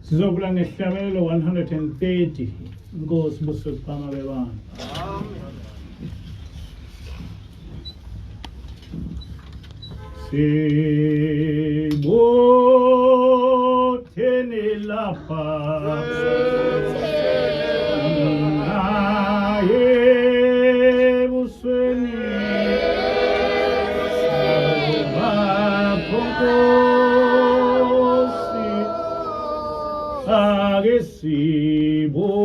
Sizokula ngehlabelelo 130 inkosi busuku phama bebana. Sibothene lapha naye busweni baphonkosi ake sibothene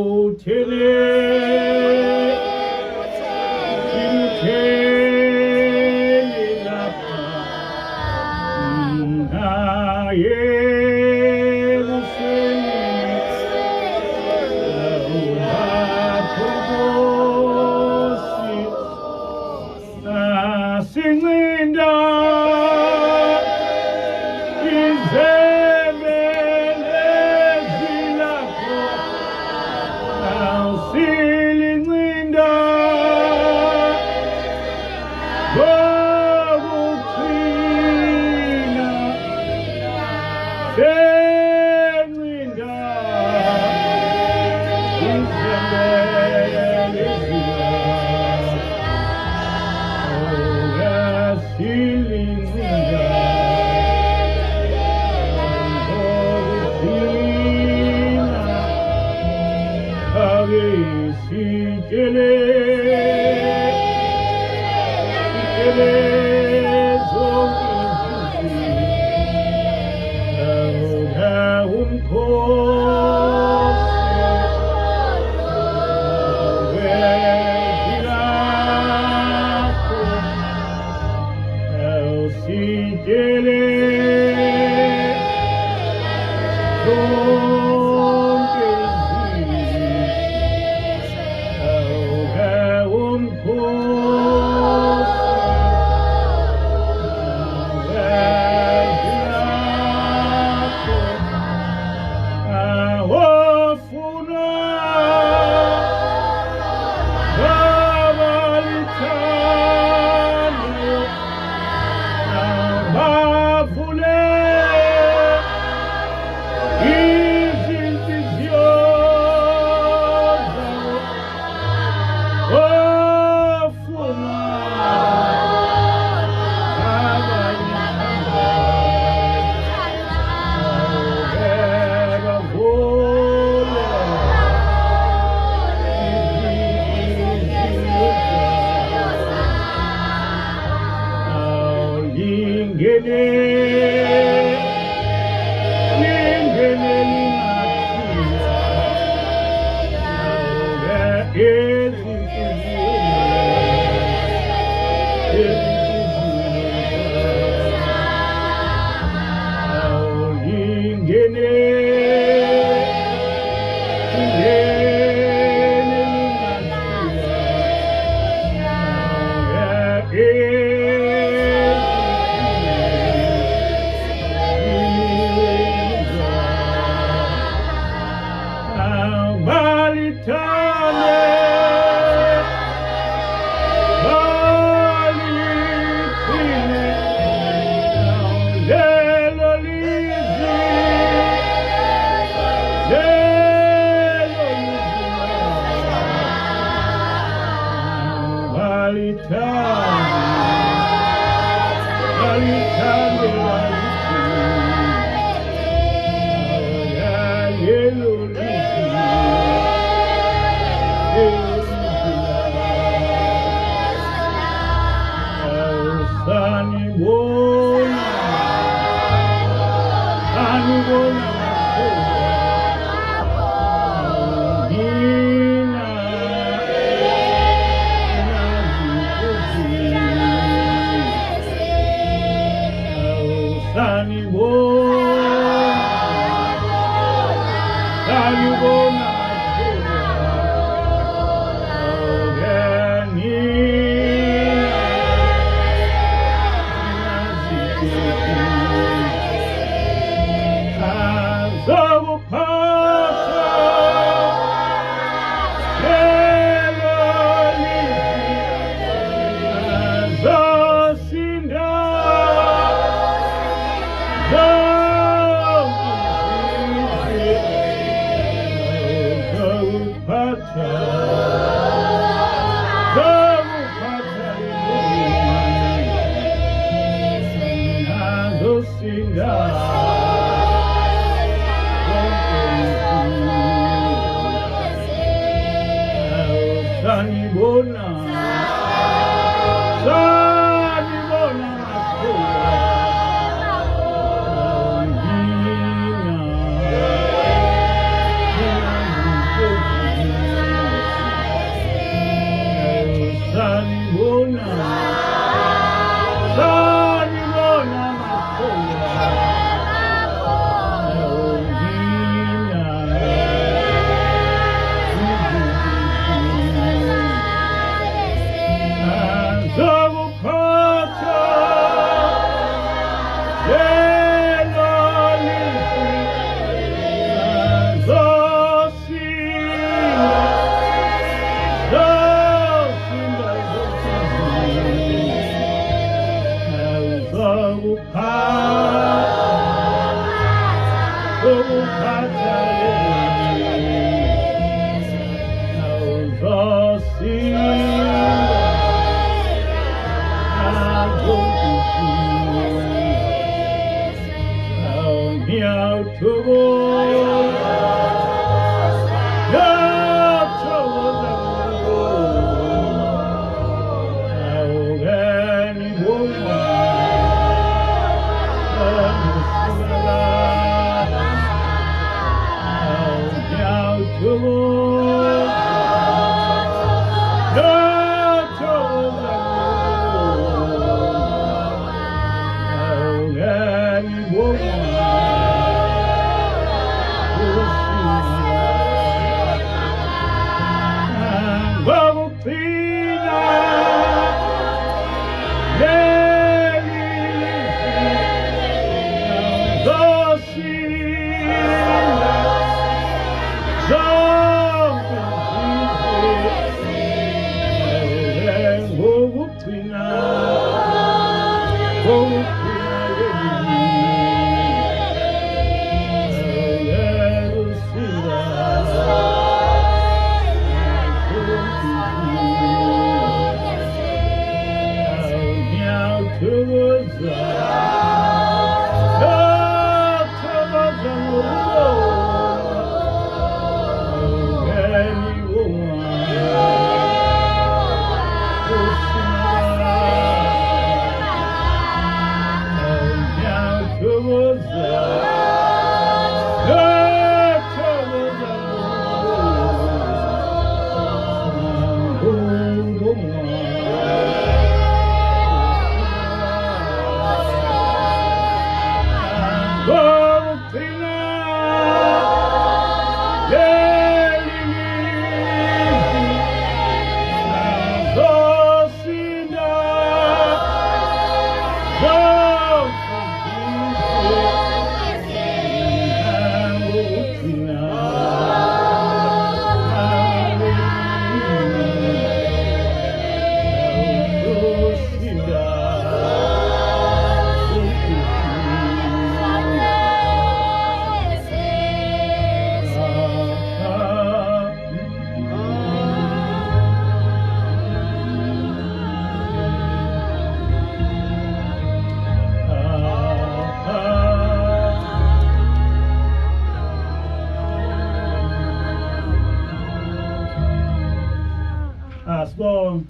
Asbon.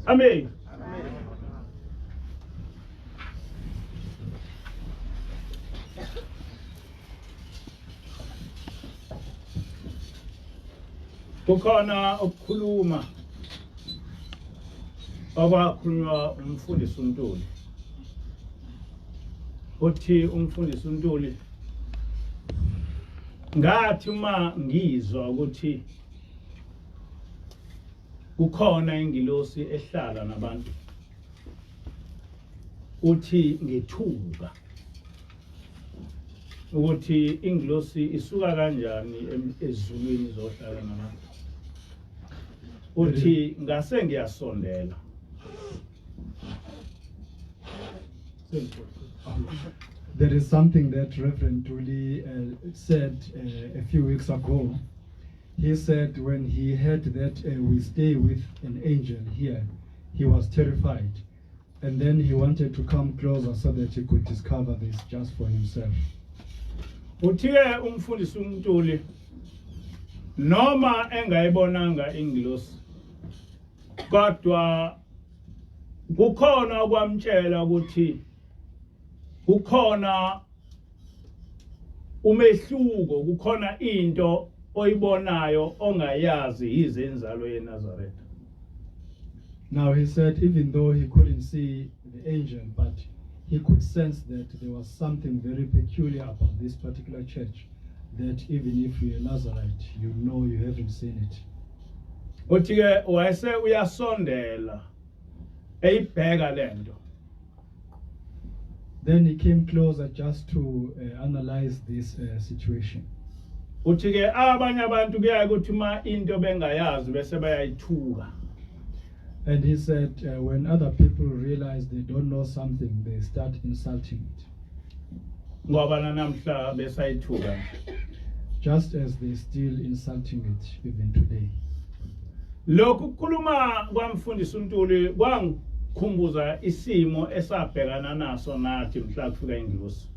Amen. Kukhona ukukhuluma okwakhulunywa umfundisi uNtuli. Uthi umfundisi uNtuli ngathi uma ngizwa ukuthi kukhona ingilosi ehlala nabantu uthi ngethuka ukuthi ingilosi isuka kanjani ezulwini zohlala nabantu. uthi ngase ngiyasondela. There is something that Reverend Tuli said a few weeks ago. He said when he heard that we stay with an angel here, he was terrified. And then he wanted to come closer so that he could discover this just for himself. Uthike umfundisi uMtuli noma engayibonanga ingilosi kodwa kukhona okwamtshela ukuthi kukhona umehluko, kukhona into oyibonayo ongayazi izenzalo yeNazaretha. Now he said even though he couldn't see the angel, but he could sense that there was something very peculiar about this particular church, that even if you're a Nazarite, you know you haven't seen it. Uthike wayese uyasondela eyibheka lento. Then he came closer just to analyze this situation. Uthike abanye abantu kuyaye ukuthi ma into bengayazi bese bayayithuka. And he said when other people realize they don't know something, they start insulting it. Ngoba namhla besayithuka. Just as they still insulting it even today. Lokhu kukhuluma kwamfundisi uMtuli kwangikhumbuza isimo esabhekana naso nathi mhla kufika ingilosi.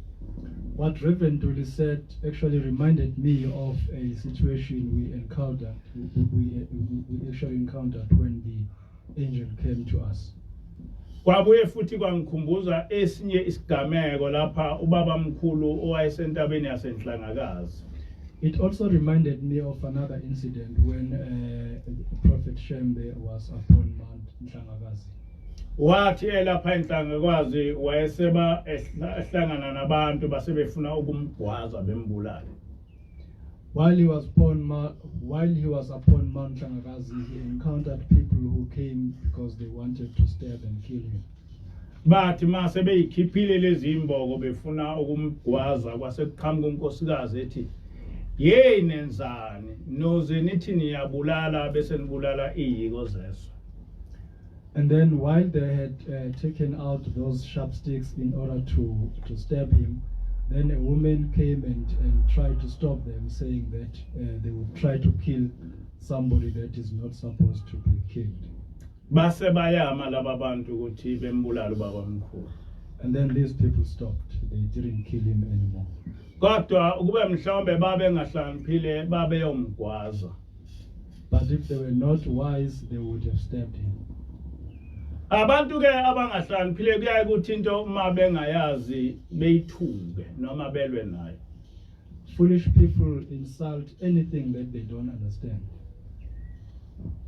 What Reverend Tuli said actually reminded me of a situation we encountered. We actually encountered when the angel came to us. Kwabuye futhi kwangikhumbuza esinye isigameko lapha ubaba mkhulu owayesentabeni yasenhlangakazi. It also reminded me of another incident when Prophet Shembe was upon Mount Nhlangakazi. Wathi lapha enhlangakazi wayeseba ehlangana nabantu basebefuna ukumgwaza bembulala. While he was upon Mount Nhlangakazi, he encountered people who came because they wanted to stab and kill him. Bathi mase beyikhiphile lezi imboko befuna ukumgwaza kwasekuqhamuka unkosikazi ethi yey nenzani noze nithi niyabulala bese nibulala iyiko zeso. And then while they had taken out those sharp sticks in order to stab him, then a woman came and tried to stop them, saying that they would try to kill somebody that is not supposed to be killed. Base bayama laba bantu ukuthi bembulala ubaba mkhulu. And then these people stopped. They didn't kill him anymore. Kodwa ukube mhlawumbe babe ngahlaniphile babe yomgwaza. But if they were not wise, they would have stabbed him. Abantu ke abangahlaniphile kuyaye ukuthi into uma bengayazi beyithuke noma belwe nayo. Foolish people insult anything that they don't understand.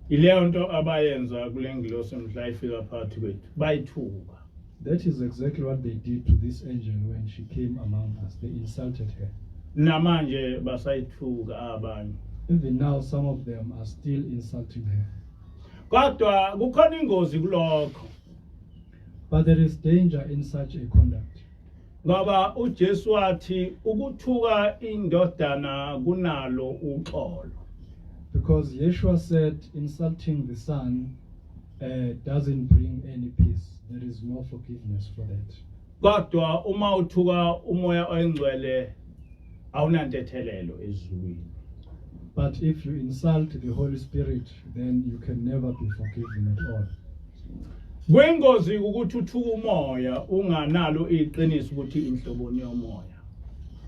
Ileyo nto abayenza kule ngilosi mhla ifika phakathi kwethu bayithuka. That is exactly what they did to this angel when she came among us. They insulted her. Namanje basayithuka abanye. Even now, some of them are still insulting her. Kodwa kukhona ingozi kulokho. But there is danger in such a conduct. Ngoba uJesu wathi ukuthuka indodana kunalo uxolo. Because Yeshua said insulting the Son doesn't bring any peace. There is no forgiveness for that. Kodwa uma uthuka umoya oyingcwele awunantethelelo ezulwini. But if you insult the Holy Spirit, then you can never be forgiven at all. Kwengozi ukuthi uthuka umoya unganalo iqiniso ukuthi inhloboni yomoya.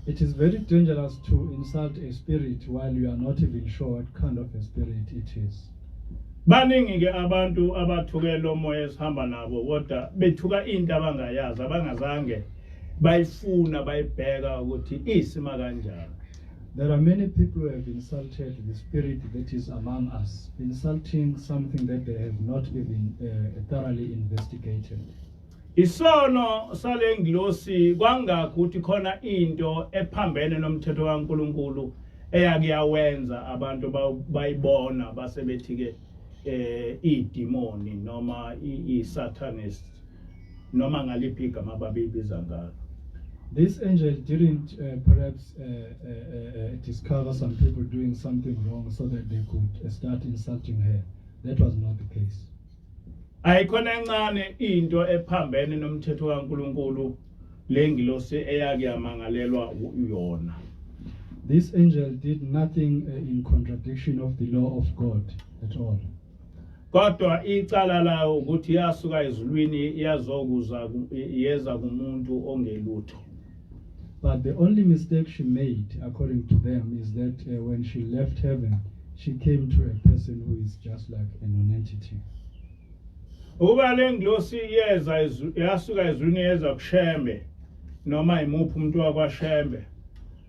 It is very dangerous to insult a spirit while you are not even sure what kind of a spirit it is. Baningi ke abantu abathukela umoya esihamba nabo kodwa bethuka into abangayazi abangazange bayifuna bayibheka ukuthi isima kanjani. There are many people who have insulted the spirit that is among us, insulting something that they have not even thoroughly investigated. Isono sale ngilosi kwangakho ukuthi khona into ephambene nomthetho kaNkuluNkulu eyakuyawenza abantu bayibona basebethi ke idemoni noma isatanist noma ngaliphi igama ababiza ngalo. This angel didn't perhaps discover some people doing something wrong so that they could start insulting her. That was not the case. Ayikhona encane into ephambene nomthetho kaNkuluNkulu lengilosi eyake yamangalelwa uyona. This angel did nothing in contradiction of the law of God at all. Kodwa icala layo ukuthi yasuka ezulwini yazokuza yeza kumuntu ongelutho. But the only mistake she made, according to them, is that when she left heaven, she came to a person who is just like a non-entity. Uba lengilosi yasuka ezulwini yeza kuShembe noma imuphi umuntu wakwaShembe.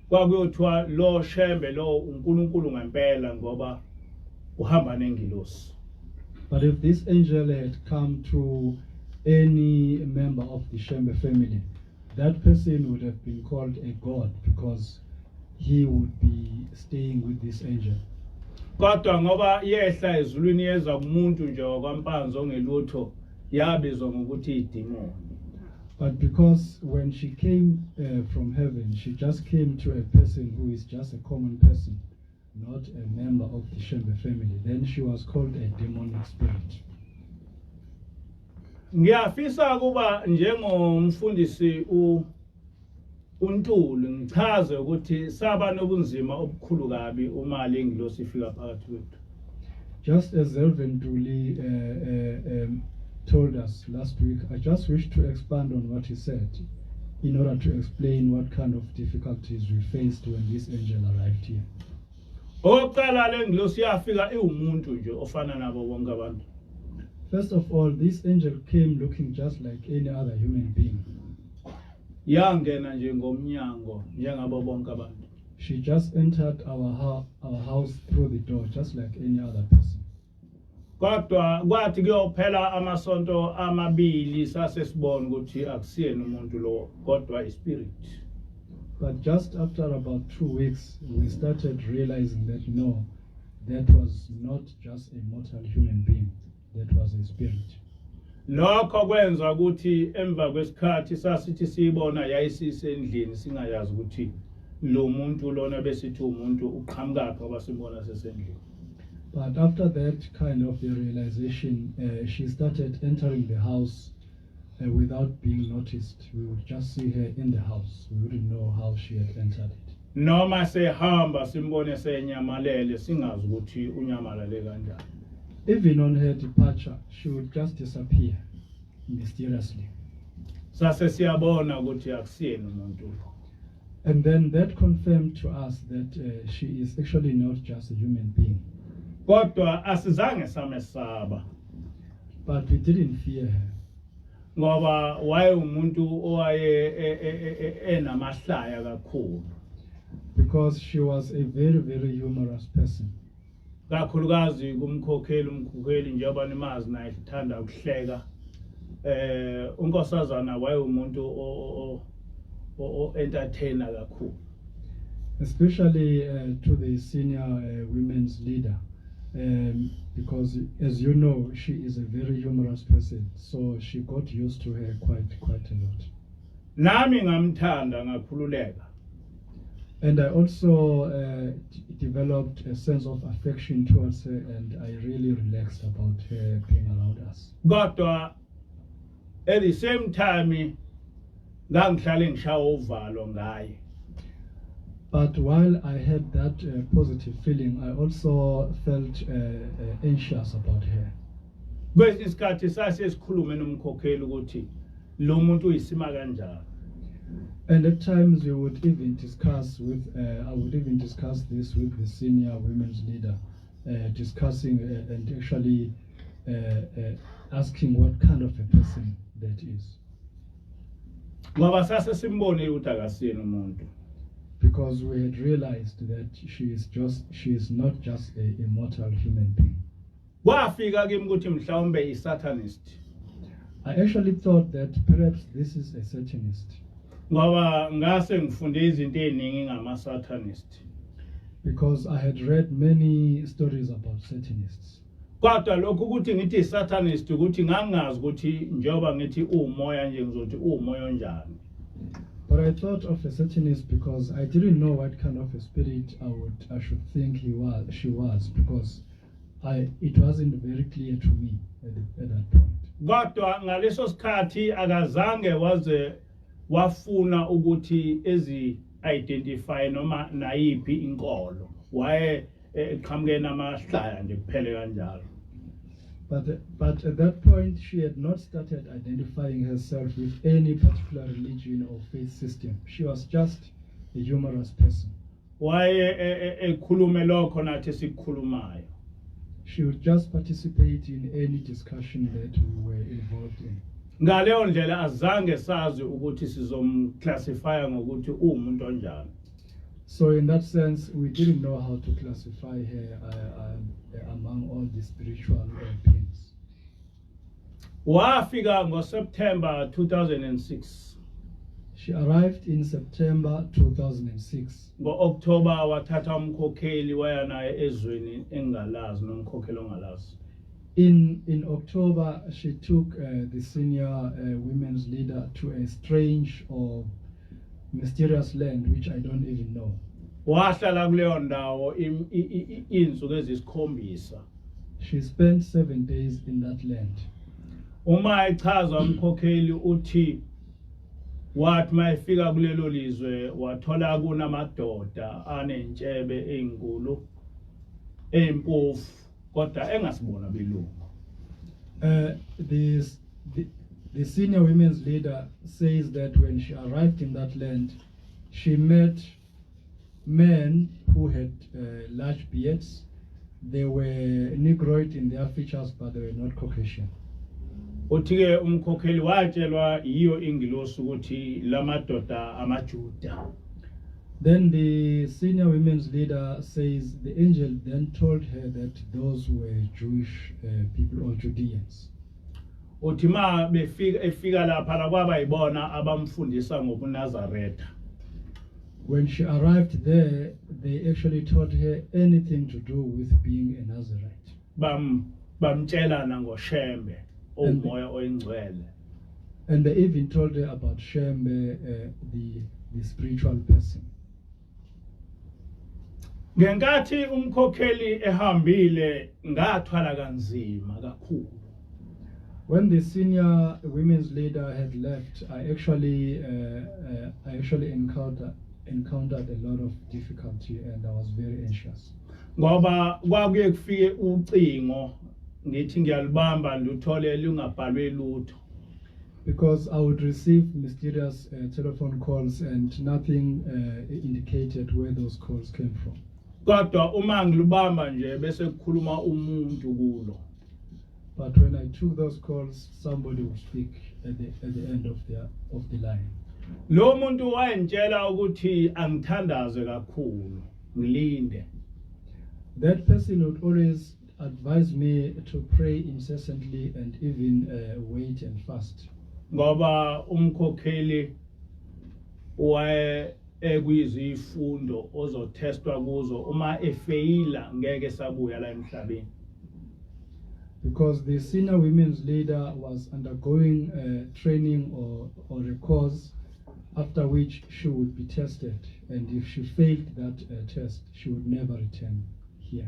Kwakuyothiwa lo Shembe lo uNkulunkulu ngempela ngoba uhamba nengilosi. But if this angel had come to any member of the Shembe family, that person would have been called a god because he would be staying with this angel. Kodwa ngoba yehla ezulwini yeza kumuntu nje wakwaMpanza ongelutho yabizwa ngokuthi idemon. But because when she came from heaven, she just came to a person who is just a common person, not a member of the Shembe family, then she was called a demonic spirit. Ngiyafisa kuba njengomfundisi uNtuli ngichaze ukuthi saba nobunzima obukhulu kabi uma lengilosi ifika phakathi kwethu. Just as Reverend Duli told us last week, I just wish to expand on what he said in order to explain what kind of difficulties we faced when this angel arrived here. Oqala lengilosi yafika iwumuntu nje ofana nabo bonke abantu. First of all, this angel came looking just like any other human being. Yangena nje ngomnyango njengabo bonke abantu. She just entered our house through the door just like any other person. Kodwa kwathi kuyophela amasonto amabili sasesibona ukuthi akusiyena umuntu lo kodwa ispirit. But just after about 2 weeks, we started realizing that no, that was not just a mortal human being, that was a spirit. Lokho kwenza ukuthi emva kwesikhathi sasithi siyibona yayisisendlini singayazi ukuthi lo muntu lona besithi umuntu uqhamukaphi abasimbona sesendlini. But after that kind of the realization, she started entering the house without being noticed. We would just see her in the house. We wouldn't know how she had entered it. Noma sehamba simbone senyamalele singazi ukuthi unyamalale kanjani. Even on her departure, she would just disappear mysteriously. Sase siyabona ukuthi akusiyena umuntu lo. And then that confirmed to us that she is actually not just a human being. Kodwa asizange samesaba. But we didn't fear her. Ngoba waye umuntu owaye enamahlaya kakhulu. Because she was a very, very humorous person. Kakhulukazi umkhokheli njengoba nimazi naye ithanda ukuhleka. Unkosazana waye umuntu o entertainer kakhulu. Especially to the senior women's leader. Because as you know, she is a very humorous person, so she got used to her quite a lot. Nami ngamthanda ngakhululeka. And I also developed a sense of affection towards her, and I really relaxed about her being around us. Kodwa at the same time ngangihlale ngishawa uvalo ngaye. But while I had that positive feeling, I also felt anxious about her. Kwesinye isikhathi sasikhulume nomkhokheli ukuthi lo muntu uyisima kanjani. And at times we would even discuss with, I would even discuss this with the senior women's leader, discussing and actually asking what kind of a person that is. Ngoba sase simbone ukuthi akasiyena umuntu. Because we had realized that she is not just a mortal human being. Kwafika kimi ukuthi mhlawumbe isatanist. I actually thought that perhaps this is a Satanist. Ngoba ngase ngifunde izinto eziningi ngama-satanist. Because I had read many stories about Satanists. Kodwa lokhu ukuthi ngithi satanist ukuthi ngangazi ukuthi njengoba ngithi umoya nje ngizothi umoya onjani. But I thought of a Satanist because I didn't know what kind of a spirit I should think she was, because it wasn't very clear to me at that point. Kodwa ngaleso sikhathi akazange waze wafuna ukuthi identify noma nayiphi inkolo. Waye eqhamuke namahlaya nje kuphele kanjalo. But at that point, she had not started identifying herself with any particular religion or faith system. She was just a humorous person. Waye ekhulume lokho nathi sikukhulumayo. She would just participate in any discussion that we were involved in. Ngaleyo ndlela azange sazi ukuthi sizomclassify ngokuthi umuntu onjani. So in that sense, we didn't know how to classify her among all the spiritual beings. Wafika ngoSeptember 2006. She arrived in September 2006. Ngo-October wathatha umkhokheli waya naye ezweni engalazi nomkhokheli ongalazi. In October, she took the senior women's leader to a strange or mysterious land which I don't even know. Wahlala kuleyo ndawo insuku ezisikhombisa. She spent 7 days in that land. Uma echaza umkhokheli uthi wathi mayefika kulelo lizwe wathola kunamadoda anentshebe ezinkulu empofu kodwa engasibona belungu. The senior women's leader says that when she arrived in that land, she met men who had large beards. They were Negroid in their features, but they were not Caucasian. Uthike umkhokheli watshelwa iyo ingilosi ukuthi lamadoda amaJuda. Then the senior women's leader says the angel then told her that those were Jewish people or Judeans. Uthi ma efika lapha la kwabayibona abamfundisa ngobuNazaretha. When she arrived there, they actually taught her anything to do with being a Nazarite. Bamtshela nangoShembe omoya oyingcwele. And they even told her about Shembe, the spiritual person. Ngenkathi umkhokheli ehambile ngathwala kanzima kakhulu. When the senior women's leader had left, I actually encountered a lot of difficulty and I was very anxious. Ngoba kwakuye kufike ucingo ngithi ngiyalibamba luthole lungabhalwe lutho. Because I would receive mysterious telephone calls and nothing indicated where those calls came from. Kodwa uma ngilubamba nje bese kukhuluma umuntu kulo. But when I took those calls, somebody would speak at the end of the line. Lo muntu wayentshela ukuthi angithandaze kakhulu ngilinde. That person would always advise me to pray incessantly and even wait and fast. Ngoba umkhokheli waye ekuyizifundo ozotestwa kuzo uma efeyila ngeke sabuya la emhlabeni. Because the senior women's leader was undergoing training or a course after which she would be tested, and if she failed that test, she would never return here.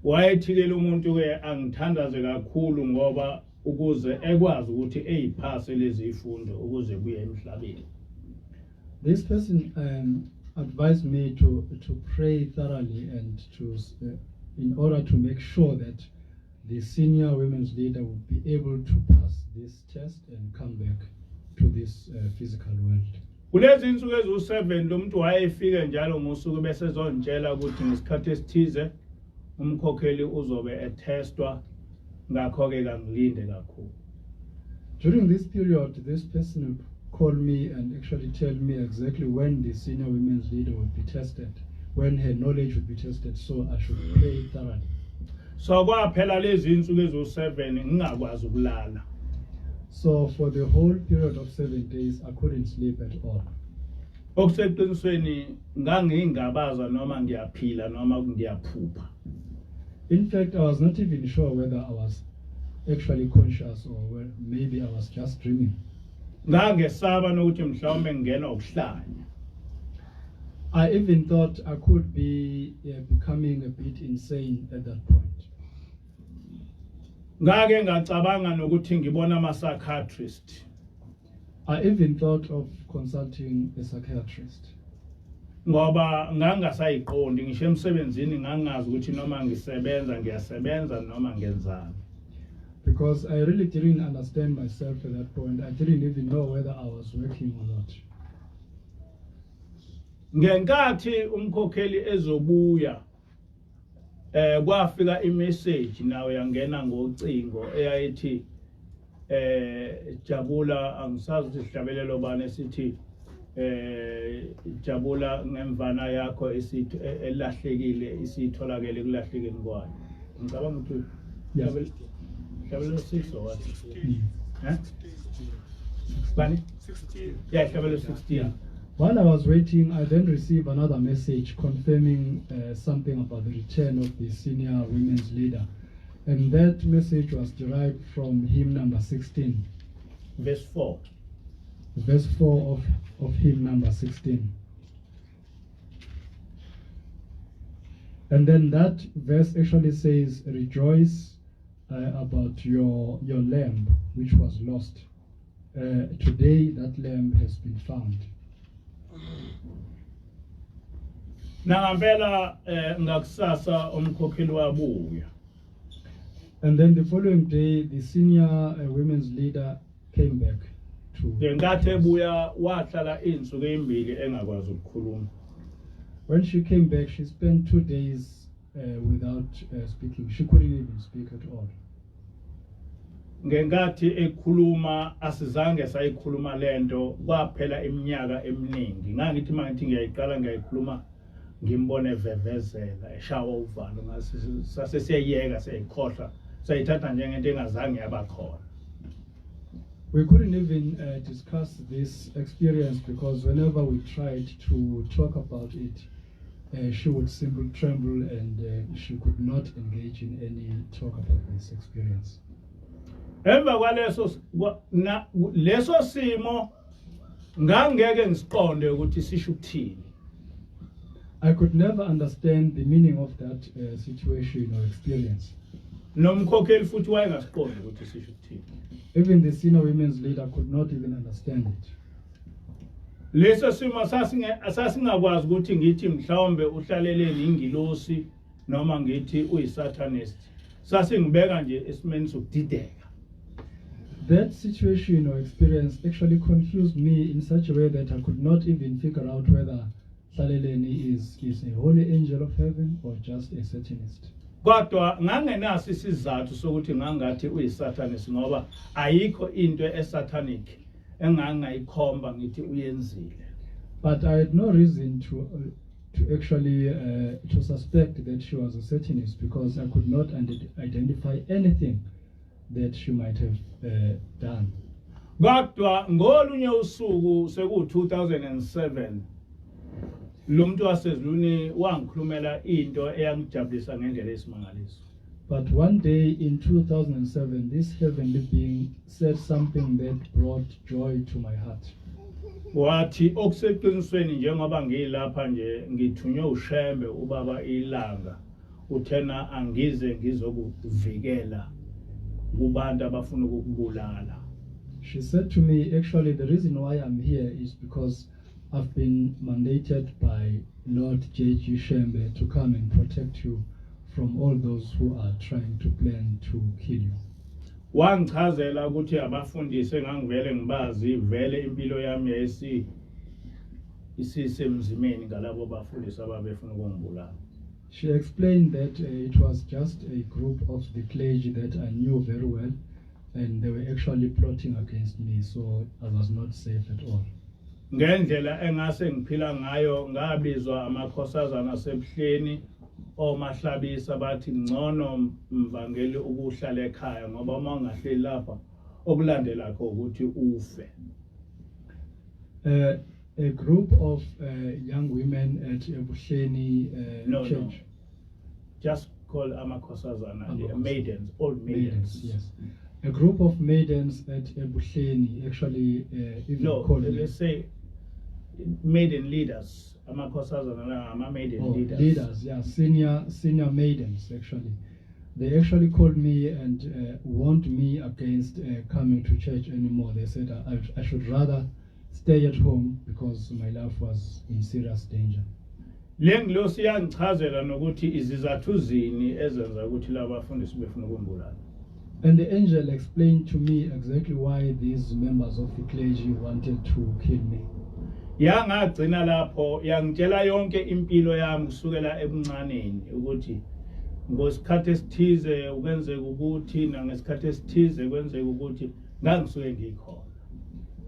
Wayethikela umuntu ke angithandaze kakhulu ngoba ukuze ekwazi ukuthi eyiphase lezi zifundo ukuze kuye emhlabeni. This person advised me to pray thoroughly and in order to make sure that the senior women's leader would be able to pass this test and come back to this physical world. Kulezi insuku ezu7 lo muntu wayefike njalo ngosuku bese ezontshela ukuthi ngesikhathi esithize umkhokheli uzobe etestwa ngakho ke kangilinde kakhulu. During this period, this person would call me and actually tell me exactly when the senior women's leader would be tested, when her knowledge would be tested, so I should pray thoroughly. So kwaphela lezi insuku ezu7 ngingakwazi ukulala. So for the whole period of 7 days, I couldn't sleep at all. Okuseqinisweni ngangingabaza noma ngiyaphila noma ngiyaphupha. In fact, I was not even sure whether I was actually conscious or maybe I was just dreaming. Ngangesaba nokuthi mhlawumbe ngena ukuhlanya. I even thought I could be becoming a bit insane at that point. ngake ngacabanga nokuthi ngibona ama-psychiatrist. I even thought of consulting a psychiatrist. Ngoba ngangasayiqondi ngisho emsebenzini ngangazi ukuthi noma ngiyasebenza noma ngenzani. Because I really didn't understand myself at that point. I didn't even know whether I was working or not. Ngenkathi umkhokheli ezobuya kwafika imessage nawe yangena ngocingo eyayithi Jabula angisazi ukuthi sihlabelelo bani esithi Jabula ngemvana yakho esithi elahlekile isitholakele kulahlekeni kwayo. Ngicabanga ukuthi hlabelelo 6 or what? Bani? Yeah, hlabelelo 16. While I was waiting, I then received another message confirming something about the return of the senior women's leader. And that message was derived from hymn number 16. Verse 4. Verse 4 of hymn number 16. And then that verse actually says, rejoice about your lamb which was lost. Today that lamb has been found. Nangambela ngakusasa umkhokheli wabuya. And then the following day, the senior women's leader came back to. Ngenkathi ebuya wahlala insuku ezimbili engakwazi ukukhuluma. When she came back, she spent 2 days without speaking. She couldn't even speak at all. Ngenkathi ekhuluma asizange sayikhuluma lento kwaphela iminyaka eminingi. Ngangithi mangithi ngiyayiqala ngayikhuluma ngimbone evevezela eshawa uvalo ngase sasesiyayeka seyikhohla sayithatha njengento engazange yabakhona. We couldn't even discuss this experience because whenever we tried to talk about it, she would simply tremble and she could not engage in any talk about this experience. Emva kwaleso leso simo ngangeke ngisiqonde ukuthi sisho ukuthini. I could never understand the meaning of that situation or experience. Nomkhokheli futhi wayengasiqondi ukuthi sisho ukuthini. Even the senior women's leader could not even understand it. Leso simo asasingakwazi ukuthi ngithi mhlawumbe uhlaleleni ingilosi noma ngithi uyisatanist. Sasingibeka nje esimeni sokudideka. That situation or experience actually confused me in such a way that I could not even figure out whether Hlaleleni is a holy angel of heaven or just a satanist. Kodwa ngangenaso isizathu sokuthi ngangathi uyisatanist ngoba ayikho into esatanic engangayikhomba ngithi uyenzile. But I had no reason to actually to suspect that she was a satanist because I could not identify anything that she might have done. Kodwa ngolunye usuku seku 2007 lo muntu wasezulwini wangikhulumela into eyangijabulisa ngendlela esimangaliso. But one day in 2007, this heavenly being said something that brought joy to my heart. Wathi okuseqinisweni njengoba ngilapha nje ngithunywe ushembe ubaba ilanga uthena angize ngizokuvikela kubantu abafuna ukukubulala. She said to me, actually the reason why I'm here is because I've been mandated by Lord J.G. Shembe to come and protect you from all those who are trying to plan to kill you. Wangichazela ukuthi abafundisi engangivele ngibazi vele impilo yami isisemzimeni ngalabo bafundisi ababefuna ukungibulala. She explained that it was just a group of the clergy that I knew very well and they were actually plotting against me, so I was not safe at all. Ngendlela engase ngiphila ngayo ngabizwa amakhosazana asebuhleni omahlabisa bathi ngcono mvangeli ukuhlala ekhaya ngoba uma ungahleli lapha okulandela kho ukuthi ufe. A group of young women at Ebuhleni church. No. Just call amakhosazana, maidens, old maidens. Yes. A group of maidens at Ebuhleni actually even called. No, let's say maiden leaders. Amakhosazana ama maiden leaders. Leaders, yeah, senior maidens actually. They actually called me and warned me against coming to church anymore. They said I should rather stay at home because my life was in serious danger. Lengilosi yangichazela nokuthi izizathu zini ezenza ukuthi labafundisi befuna ukumbulala. And the angel explained to me exactly why these members of the clergy wanted to kill me. Yangagcina lapho yangitshela yonke impilo yami kusukela ebuncaneni ukuthi ngosikhathi esithize ukwenzeka ukuthi nangesikhathi esithize kwenzeka ukuthi ngangisuke ngikhona.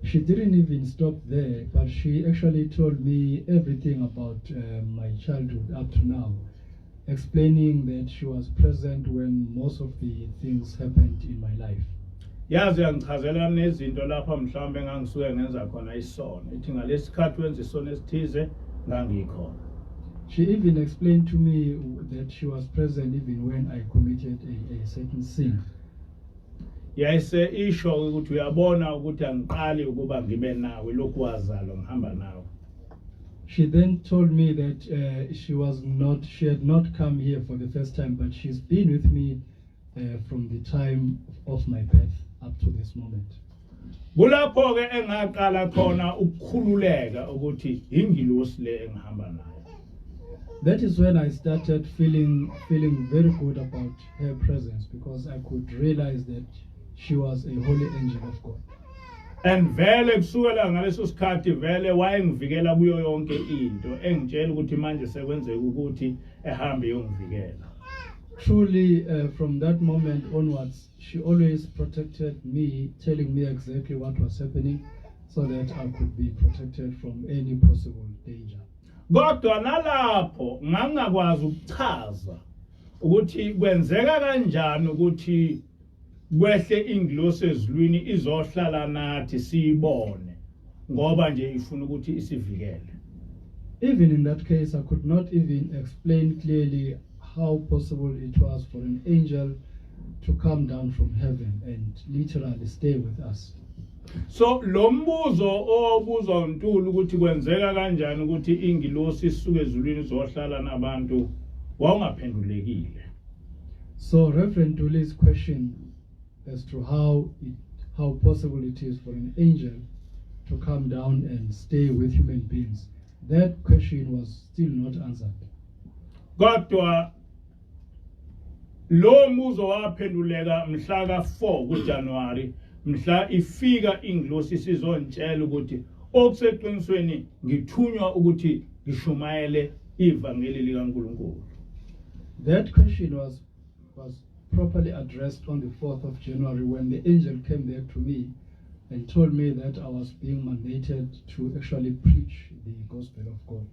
She didn't even stop there, but she actually told me everything about my childhood up to now, explaining that she was present when most of the things happened in my life. Yazi yangichazela nezinto lapha mhlawumbe ngangisuke ngenza khona isono. Ithi ngalesikhathi wenza isono esithize ngangikhona. She even explained to me that she was present even when I committed a certain sin. Yayise isho ukuthi uyabona ukuthi angiqali ukuba ngibe nawe lokhu wazalwa ngihamba nawe. She then told me that she had not come here for the first time, but she's been with me from the time of my birth up to this moment. Kulapho ke engaqala khona ukukhululeka ukuthi ingilosi le engihamba nayo. That is when I started feeling very good about her presence, because I could realize that she was a holy angel of God. And vele kusukela ngaleso sikhathi vele wayengivikela kuyo yonke into engitshela ukuthi manje sekwenzeka ukuthi ehambe yongivikela. Truly, from that moment onwards, she always protected me, telling me exactly what was happening so that I could be protected from any possible danger. Kodwa nalapho ngangakwazi ukuchaza ukuthi kwenzeka kanjani ukuthi kwehle ingilosi ezulwini izohlala nathi siyibone ngoba nje ifuna ukuthi isivikele. Even in that case, I could not even explain clearly how possible it was for an angel to come down from heaven and literally stay with us. So lo mbuzo obuzwa uNtulu ukuthi kwenzeka kanjani ukuthi ingilosi isuke ezulwini izohlala nabantu wawungaphendulekile. So Reverend Tuli's question as to how possible it is for an angel to come down and stay with human beings, that question was still not answered. Kodwa lo mbuzo waphenduleka mhla ka-4 kuJanuwari mhla ifika ingilosi sizontshela ukuthi okuseqinisweni ngithunywa ukuthi ngishumayele ivangeli likaNkulunkulu. That question was properly addressed on the 4th of January when the angel came back to me and told me that I was being mandated to actually preach the gospel of God.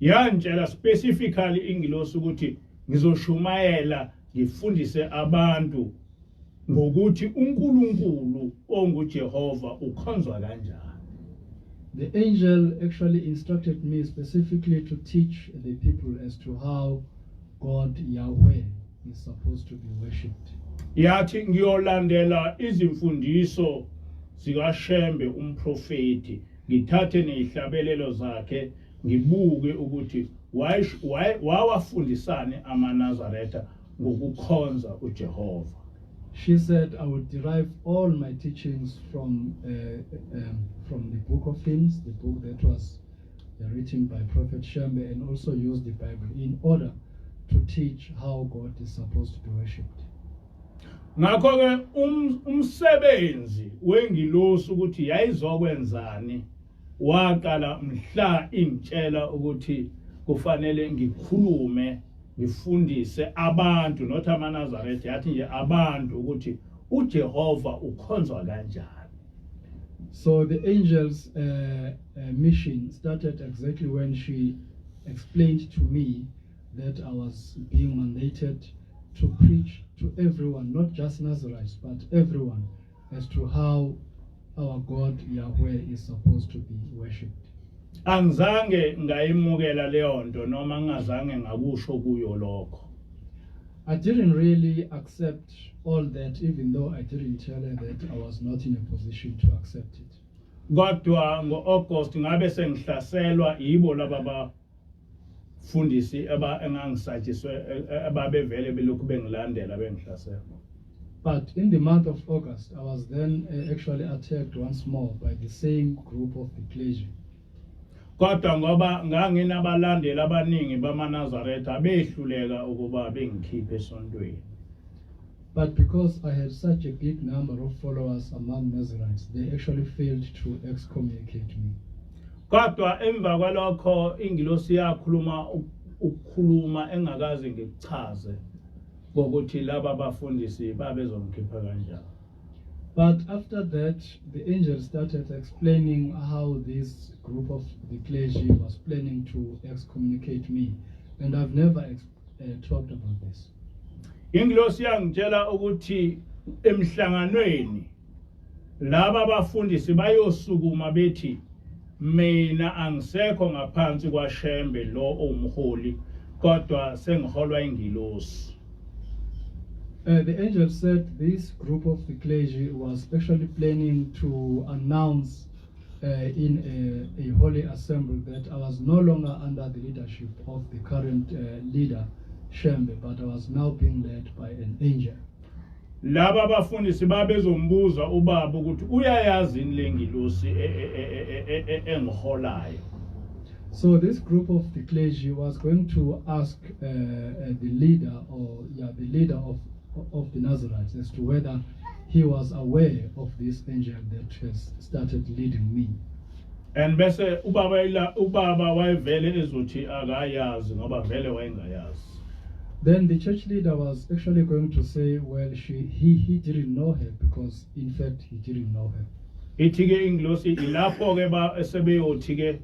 Yantshela specifically ingilosi ukuthi ngizoshumayela ngifundise abantu ngokuthi uNkulunkulu onguJehova ukhonzwa kanjani. The angel actually instructed me specifically to teach the people as to how God Yahweh is supposed to be worshipped. Yathi ngiyolandela izimfundiso zikaShembe umprofeti ngithathe nezihlabelelo zakhe ngibuke ukuthi wawafundisane amaNazaretha ngokukhonza uJehova. She said I would derive all my teachings from the book of hymns, the book that was written by Prophet Shembe, and also use the Bible in order to teach how God is supposed to be worshipped. Ngakho ke umsebenzi wengilosi ukuthi yayizokwenzani waqala mhla ingitshela ukuthi kufanele ngikhulume ngifundise abantu not amaNazaretha yathi nje abantu ukuthi uJehova ukhonzwa kanjani. So the angel's mission started exactly when she explained to me that I was being mandated to preach to everyone, not just Nazarites, but everyone, as to how our God Yahweh is supposed to be worshipped. Angizange ngayimukela leyo nto noma ngazange ngakusho kuyo lokho. I didn't really accept all that, even though I didn't tell her that I was not in a position to accept it. Kodwa ngo-August ngabe sengihlaselwa yibo laba fundisi engangisatshiswe ababevele belokhu bengilandela bengihlasela. But in the month of August, I was then actually attacked once more by the same group of the clergy. Kodwa ngoba nganginabalandeli abaningi bamaNazaretha behluleka ukuba bengikhiphe esontweni. But because I had such a big number of followers among Nazarites, they actually failed to excommunicate me. Kodwa emva kwalokho ingilosi yakhuluma ukukhuluma engakaze ngikuchaze ukuthi laba bafundisi babezomkhipha kanjani. But after that, the angel started explaining how this group of the clergy was planning to excommunicate me, and I've never talked about this. Ingilosi yangitshela ukuthi emhlanganweni laba bafundisi bayosukuma bethi mina angisekho ngaphansi kwaShembe lo umholi kodwa sengiholwa ingilosi. The angel said this group of the clergy was actually planning to announce in a holy assembly that I was no longer under the leadership of the current leader, Shembe, but I was now being led by an angel. Laba bafundisi babezombuza ubaba ukuthi uyayazi lengilosi engiholayo. So this group of the clergy was going to ask the leader of the Nazarites as to whether he was aware of this angel that has started leading me. And bese ubaba wayevele ezothi akayazi ngoba vele wayengayazi. Then the church leader was actually going to say, well, he didn't know her because in fact he didn't know her. Ithi-ke ingilosi ilapho ke sebeyothi ke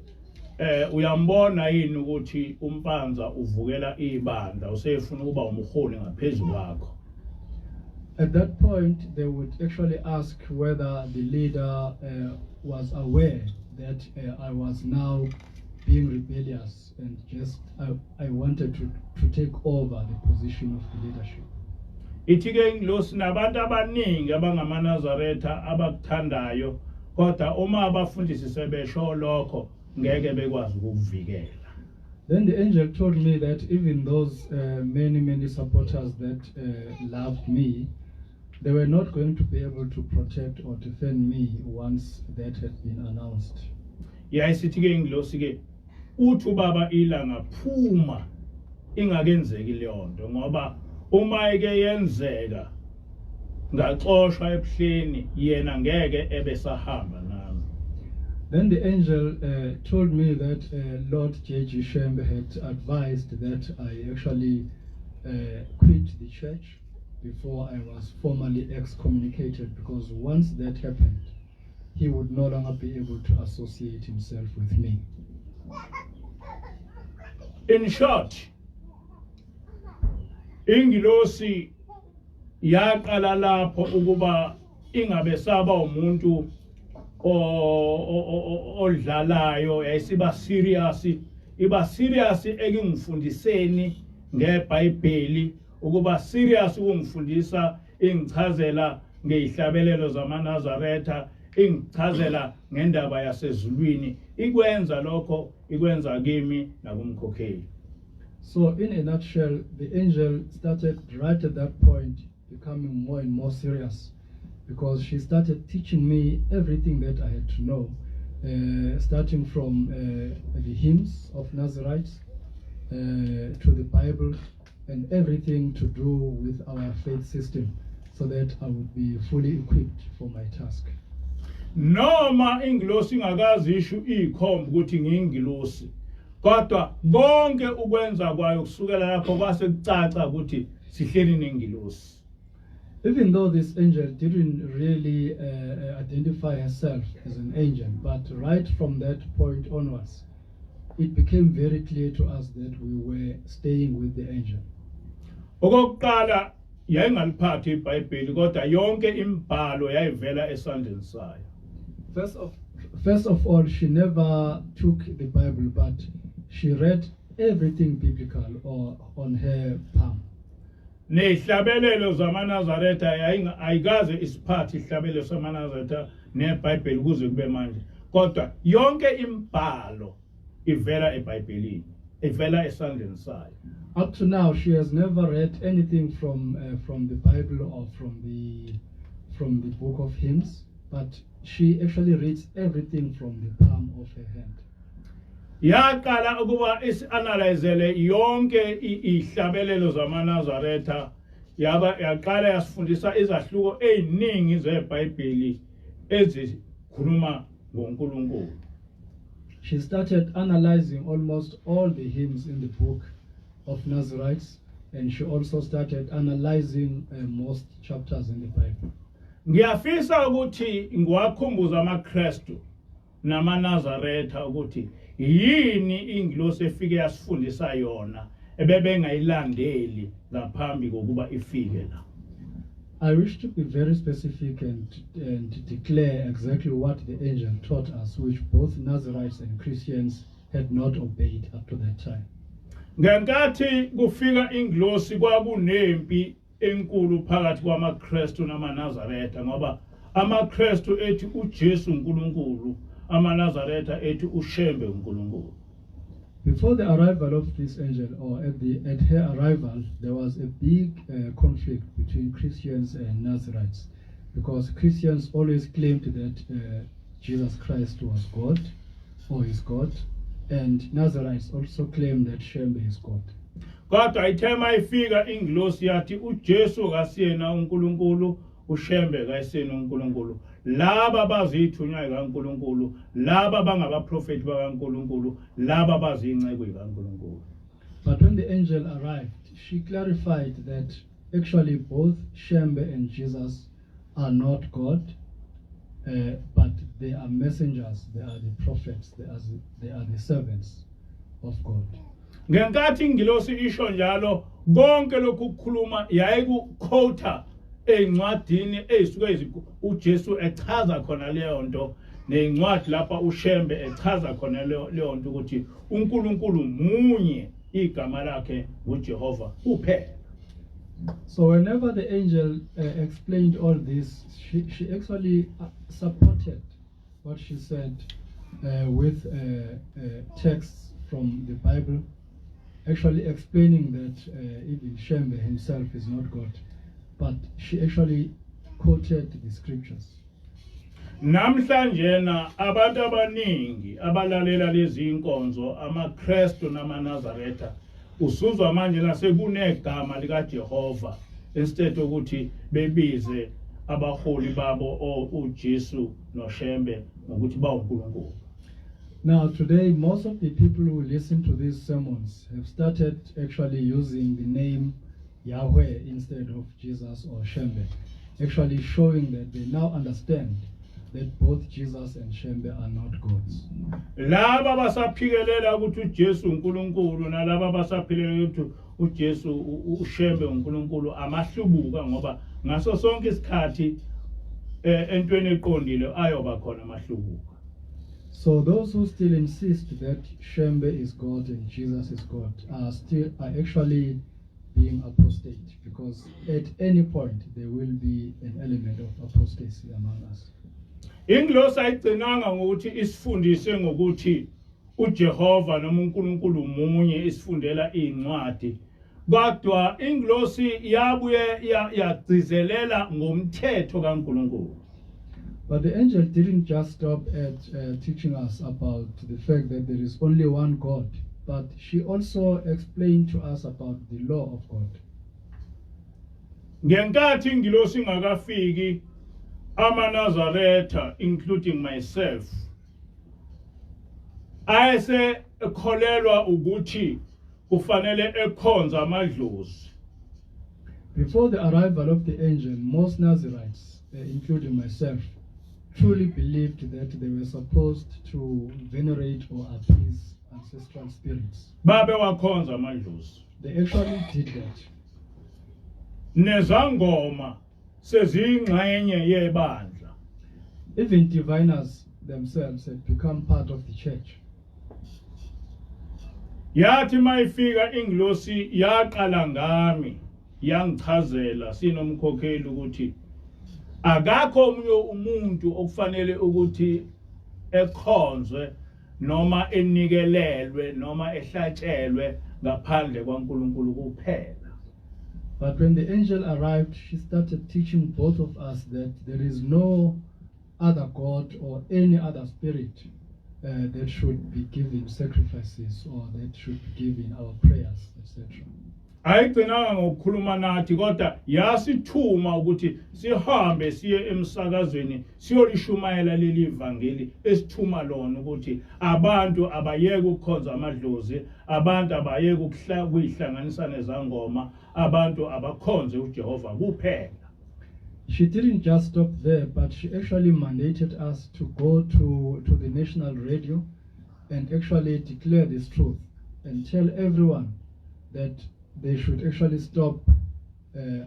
uyambona yini ukuthi uMpanza uvukela ibandla usefuna ukuba umholi ngaphezulu kwakho. At that point, they would actually ask whether the leader was aware that I was now being rebellious and just I wanted to take over the position of the leadership. Ithi-ke ingilosi nabantu abaningi abangamaNazaretha abakuthandayo kodwa uma abafundisi sebesho lokho ngeke bekwazi ukukuvikela. Then the angel told me that even those many supporters that loved me, they were not going to be able to protect or defend me once that had been announced. Yayisithi-ke ingilosi-ke uthi ubaba ilanga phuma ingakenzeki leyo nto ngoba uma ike yenzeka ngaxoshwa ebuhleni yena ngeke ebesahamba nami. Then the angel told me that Lord J.G. Shembe had advised that I actually quit the church before I was formally excommunicated, because once that happened, he would no longer be able to associate himself with me. In short, ingilosi yaqala lapho ukuba ingabesaba umuntu odlalayo yayisiba serious ekungifundiseni ngeBhayibheli ukuba serious ukungifundisa ingichazela ngezihlabelelo zamaNazaretha ingichazela ngendaba yasezulwini ikwenza lokho ikwenza kimi nakumkhokheli. So in a nutshell, the angel started right at that point becoming more and more serious, because she started teaching me everything that I had to know, starting from the hymns of Nazarites to the Bible and everything to do with our faith system, so that I would be fully equipped for my task. Noma ingilosi ingakazisho ikhomba ukuthi ngiyingilosi, kodwa konke ukwenza kwayo kusukela lapho kwase kucaca ukuthi sihleli nengilosi. Even though this angel didn't really identify herself as an angel, but right from that point onwards, it became very clear to us that we were staying with the angel. Okokuqala yayingaliphathi iBhayibheli kodwa yonke imibhalo yayivela esandleni sayo. First of all, she never took the Bible, but she read everything biblical or on her palm. Nehlabelelo zamaNazaretha ayikaze isiphathi ihlabelelo samaNazaretha neBhayibheli kuze kube manje, kodwa yonke imibhalo ivela eBhayibhelini. ivela esandleni sayo. Up to now, she has never read anything from the Bible or from the book of hymns, but she actually reads everything from the palm of her hand. Yaqala ukuba isianalysele yonke ihlabelelo zamaNazaretha yaqala yasifundisa izahluko eziningi zeBhayibheli ezikhuluma ngoNkulunkulu. She started analyzing almost all the hymns in the book of Nazarites, and she also started analyzing most chapters in the Bible. Ngiyafisa ukuthi ngiwakhumbuza amaKristu namaNazaretha ukuthi yini ingilosi efike yasifundisa yona ebebengayilandeli ngaphambi kokuba ifike la. I wish to be very specific and declare exactly what the angel taught us, which both Nazarites and Christians had not obeyed up to that time. Ngenkathi kufika ingilosi kwakunempi enkulu phakathi kwamaKristu namaNazaretha ngoba amaKristu ethi uJesu uNkulunkulu, amaNazaretha ethi uShembe uNkulunkulu. Before the arrival of this angel, or at her arrival, there was a big conflict between Christians and Nazarites, because Christians always claimed that Jesus Christ was God, or is God, and Nazarites also claimed that Shembe is God. Kodwa ithema ifika ingilosi yathi uJesu kasiyena uNkulunkulu, uShembe kasiyena uNkulunkulu. Laba bazithunywa kaNkulunkulu, laba bangabaprofeti bakaNkulunkulu, laba bazinceke kaNkulunkulu. But when the angel arrived, she clarified that actually both Shembe and Jesus are not God, but they are messengers, they are the prophets, they are the servants of God. Ngenkathi ingilosi isho njalo konke lokhu kukhuluma yayikuquota encwadini ezisuke uJesu echaza khona leyo nto, nencwadi lapha uShembe echaza khona leyo nto ukuthi uNkulunkulu munye, igama lakhe nguJehova kuphela. So whenever the angel explained all this, she actually supported what she said with texts from the Bible, actually explaining that even Shembe himself is not God, but she actually quoted the scriptures. Namhlanje na abantu abaningi abalalela lezi inkonzo amaKristu namaNazaretha usuzwa manje nasekunegama likaJehova instead ukuthi bebize abaholi babo uJesu noShembe ngokuthi bawuNkulunkulu. Now today most of the people who listen to these sermons have started actually using the name Yahweh instead of Jesus or Shembe, actually showing that they now understand that both Jesus and Shembe are not gods. Laba basaphikelela ukuthi uJesu uNkulunkulu nalaba basaphikelela ukuthi uJesu uShembe uNkulunkulu amahlubuka ngoba ngaso sonke isikhathi entweni eqondile ayoba khona amahlubuka. So those who still insist that Shembe is God and Jesus is God are actually being apostate, because at any point there will be an element of apostasy among us. Ingilosi ayigcinanga ngokuthi isifundise ngokuthi uJehova noma uNkulunkulu munye, isifundela incwadi, kodwa ingilosi yabuye yagcizelela ngomthetho kaNkulunkulu. But the angel didn't just stop at teaching us about the fact that there is only one God, but she also explained to us about the law of God. Ngenkathi ingilosi ingakafiki, amaNazaretha, including myself, ayese ekholelwa ukuthi kufanele ekhonza amadlozi. Before the arrival of the angel, most Nazarites, including myself, truly believed that they were supposed to venerate or appease ancestral spirits. Babe wakhonza amadlozi. They actually did that. Nezangoma sezingxenye yebandla. Even diviners themselves had become part of the church. Yathi mayifika ingilosi yaqala ngami yangichazela sinomkhokheli ukuthi akakho umuntu okufanele ukuthi ekhonzwe noma enikelelwe noma ehlatshelwe ngaphandle kwaNkulunkulu kuphela. But when the angel arrived, she started teaching both of us that there is no other God or any other spirit that should be given sacrifices or that should be given our prayers, etc. Ayigcinanga ngokukhuluma nathi kodwa yasithuma ukuthi sihambe siye emsakazweni siyolishumayela leli ivangeli esithuma lona ukuthi abantu abayeke ukukhonza amadlozi, abantu abayeke ukuyihlanganisa nezangoma, abantu abakhonze uJehova kuphela. She didn't just stop there, but she actually mandated us to go to the national radio and actually declare this truth and tell everyone that they should actually stop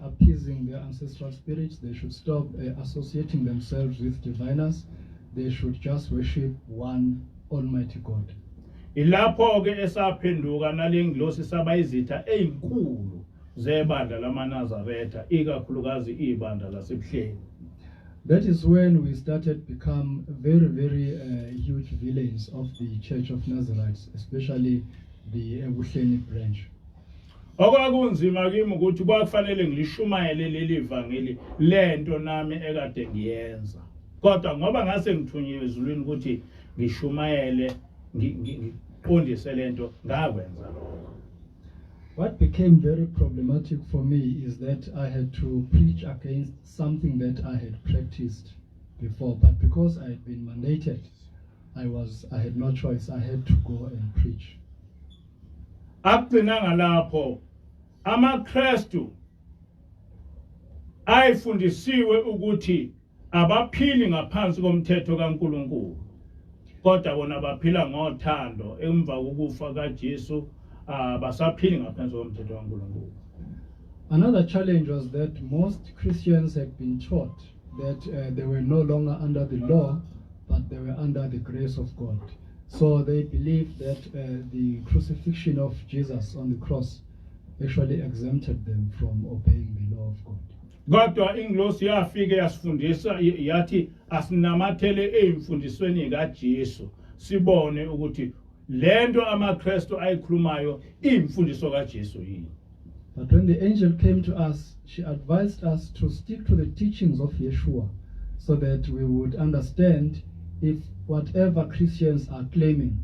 appeasing their ancestral spirits. They should stop associating themselves with diviners. They should just worship one Almighty God. Ilapho ke esaphenduka nalengilosi sabayizitha ezinkulu zebandla lamaNazaretha ikakhulukazi ibandla lasebuhleni. That is when we started become very, very huge villains of the Church of Nazareth, especially the Ebuhleni branch. Okwakunzima kimi ukuthi kwakufanele ngilishumayele leli ivangeli lento nami ekade ngiyenza. Kodwa ngoba ngase ngithunyiwe ezulwini ukuthi ngishumayele ngiqondise lento ngakwenza lokho. What became very problematic for me is that I had to preach against something that I had practiced before, but because I had been mandated, I had no choice. I had to go and preach. Akugcinanga lapho amaKristu ayifundisiwe ukuthi abaphili ngaphansi komthetho kaNkulunkulu kodwa bona baphila ngothando emva kokufa kaJesu basaphili ngaphansi komthetho kaNkulunkulu. Another challenge was that most Christians had been taught that they were no longer under the law, but they were under the grace of God. So they believed that the crucifixion of Jesus on the cross actually exempted them from obeying the law of God. Kodwa ingilosi yafike yasifundisa yathi asinamathele ezimfundisweni kaJesu sibone ukuthi lento amaKristu ayikhulumayo imfundiso kaJesu yini. But when the angel came to us, she advised us to stick to the teachings of Yeshua so that we would understand if whatever Christians are claiming,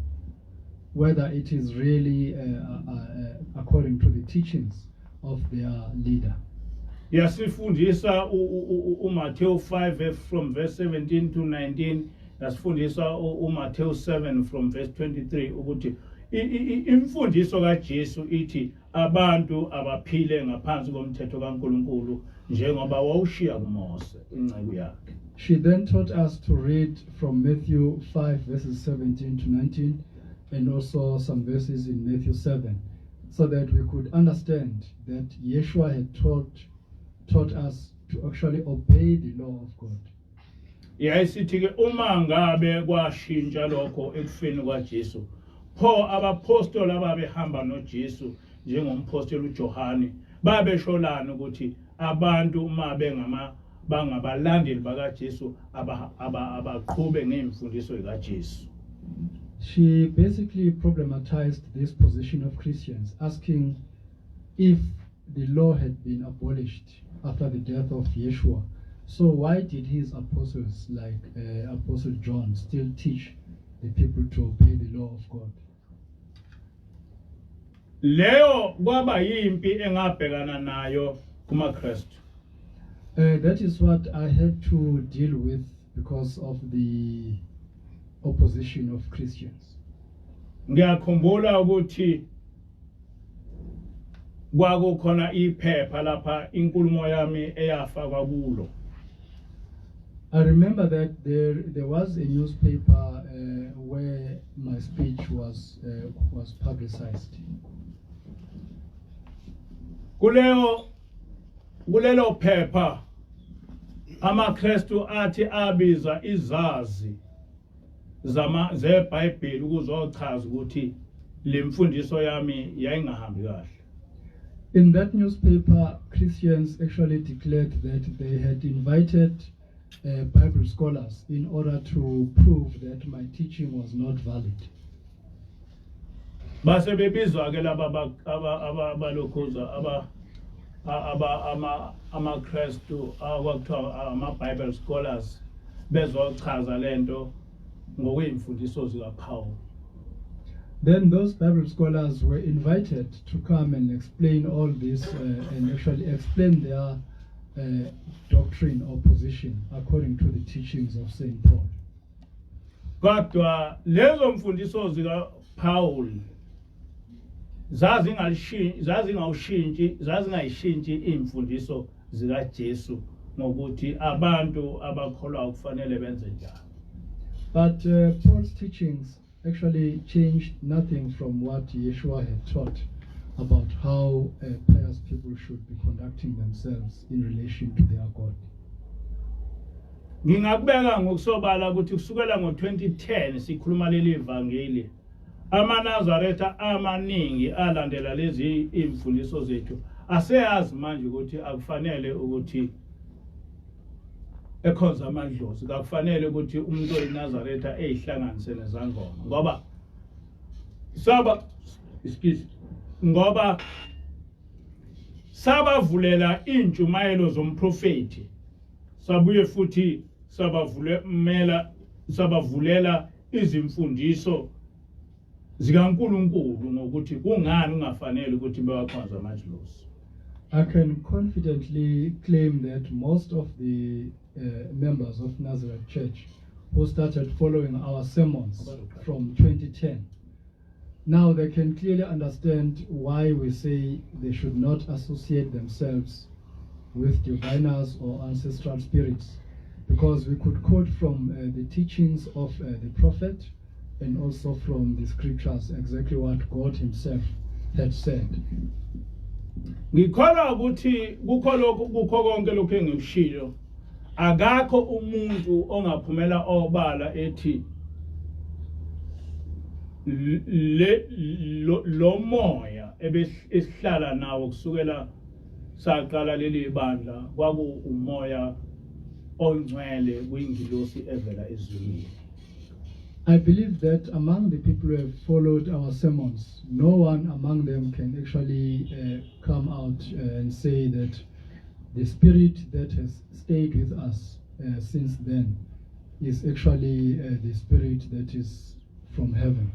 whether it is really according to the teachings of their leader. Yasifundisa uMatthew 5 from verse 17 to 19, yasifundisa uMatthew 7 from verse 23 ukuthi imfundiso kaJesu ithi abantu abaphile ngaphansi komthetho kaNkulunkulu njengoba wawushiya kuMose incebo yakhe. She then taught us to read from Matthew 5 verses 17 to 19 and also some verses in Matthew 7 so that we could understand that Yeshua had taught us to actually obey the law of God. Yayisithi ke uma ngabe kwashintsha lokho ekufeni kwaJesu pho abapostoli ababehamba noJesu njengompostoli uJohane babesholana ukuthi abantu uma bangabalandeli bakaJesu abaqhube ngeimfundiso kaJesu. She basically problematized this position of Christians, asking if the law had been abolished after the death of Yeshua, so why did his apostles, like Apostle John, still teach the people to obey the law of God? Leo kwaba yimpi engabhekana nayo kumaKristu. That is what I had to deal with because of the opposition of Christians. Ngiyakhumbula ukuthi kwakukhona iphepha lapha inkulumo yami eyafakwa kulo. I remember that there was a newspaper where my speech was publicized. Kulelo phepha amaKristu athi abiza izazi zeBhayibheli ukuzochaza ukuthi lemfundiso yami yayingahambi kahle. In that newspaper, Christians actually declared that they had invited Bible scholars in order to prove that my teaching was not valid. base bebizwa ke laba abalokhuza amaKristu akwakuthiwa ama-Bible scholars bezochaza lento ngokwemfundiso zikaPaul. Then those Bible scholars were invited to come and explain all this and actually explain their doctrine or position according to the teachings of St. Paul. Kodwa lezo mfundiso zikaPaul zazingayishintshi imfundiso zikaJesu ngokuthi abantu abakholwa kufanele benze njani. But Paul's teachings actually changed nothing from what Yeshua had taught about how pious people should be conducting themselves in relation to their God. Ngingakubeka ngokusobala ukuthi kusukela ngo-2010 sikhuluma leli ivangeli amaNazaretha amaningi alandela lezi imfundiso zethu aseyazi manje ukuthi akufanele ukuthi ekhonza amadlozi akufanele ukuthi umuntu oyiNazaretha eyihlanganise nezangoma ngoba sabavulela intshumayelo zomprofeti sabuye futhi sabavulela izimfundiso zikaNkulunkulu ngokuthi kungani ungafanele ukuthi bewakhonza amadlozi. I can confidently claim that most of the members of Nazareth Church who started following our sermons from 2010, now they can clearly understand why we say they should not associate themselves with diviners or ancestral spirits, because we could quote from the teachings of the prophet and also from the scriptures exactly what God himself had said. Ngikholwa ukuthi kukho konke lokho engikushilo akakho umuntu ongaphumela obala ethi lo moya esihlala nawo kusukela saqala leli bandla kwaku umoya ongcwele kwingilosi evela ezulwini. I believe that among the people who have followed our sermons, no one among them can actually come out and say that the spirit that has stayed with us since then is actually the spirit that is from heaven.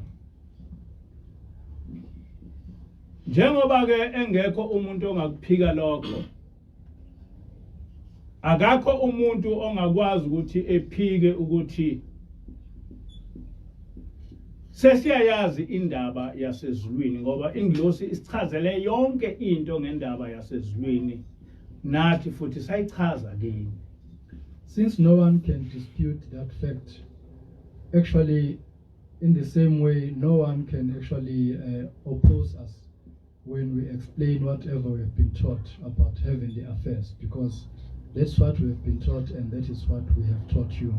Njengoba ke engekho umuntu ongakuphika lokho, akakho umuntu ongakwazi ukuthi ephike ukuthi sesiyayazi indaba yasezulwini ngoba ingilosi isichazele yonke into ngendaba yasezulwini nathi futhi sayichaza kini. Since no one can dispute that fact, actually in the same way no one can actually oppose us when we explain whatever we have been taught about heavenly affairs, because that's what we have been taught and that is what we have taught you.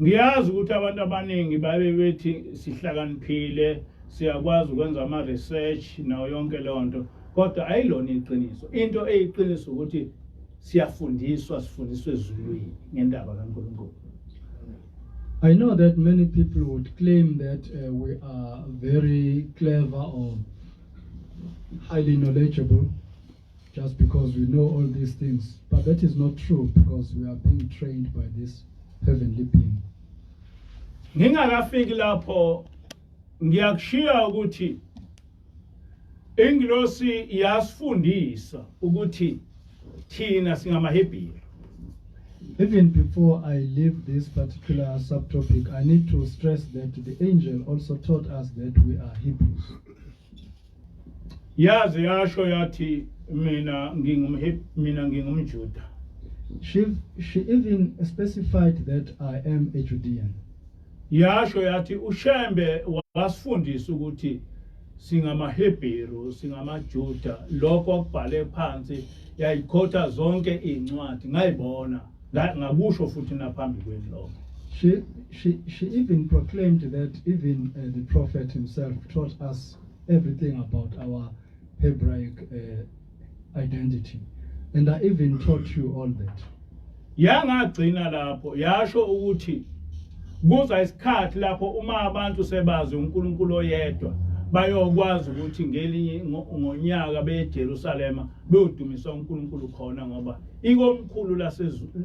Ngiyazi ukuthi abantu abaningi babe bethi sihlakaniphile siyakwazi ukwenza ama research nayo yonke lonto kodwa ayilona iqiniso. Into eyiqiniso ukuthi sifundiswe ezulwini ngendaba kaNkulunkulu. I know that many people would claim that we are very clever or highly knowledgeable just because we know all these things, but that is not true because we are being trained by this heavenly being. Ngingakafiki lapho ngiyakushiya ukuthi ingilosi yasifundisa ukuthi thina singamaHebheru. Even before I leave this particular subtopic, I need to stress that the angel also taught us that we are Hebrews. Yazi yasho yathi mina ngingumJuda. She even specified that I am a Judean. Yasho yathi uShembe wasifundisa ukuthi singamaHebheru singamaJuda lokho kubhale phansi yayikhotha zonke incwadi ngayibona ngakusho futhi naphambi kwenu lokho. She even proclaimed that even the prophet himself taught us everything about our Hebraic identity, and I even taught you all that. Yangagcina lapho yasho ukuthi kuza isikhathi lapho uma abantu sebazi uNkulunkulu oyedwa bayokwazi ukuthi ngelinye ngonyaka beJerusalem beyodumisa uNkulunkulu khona ngoba ikomkhulu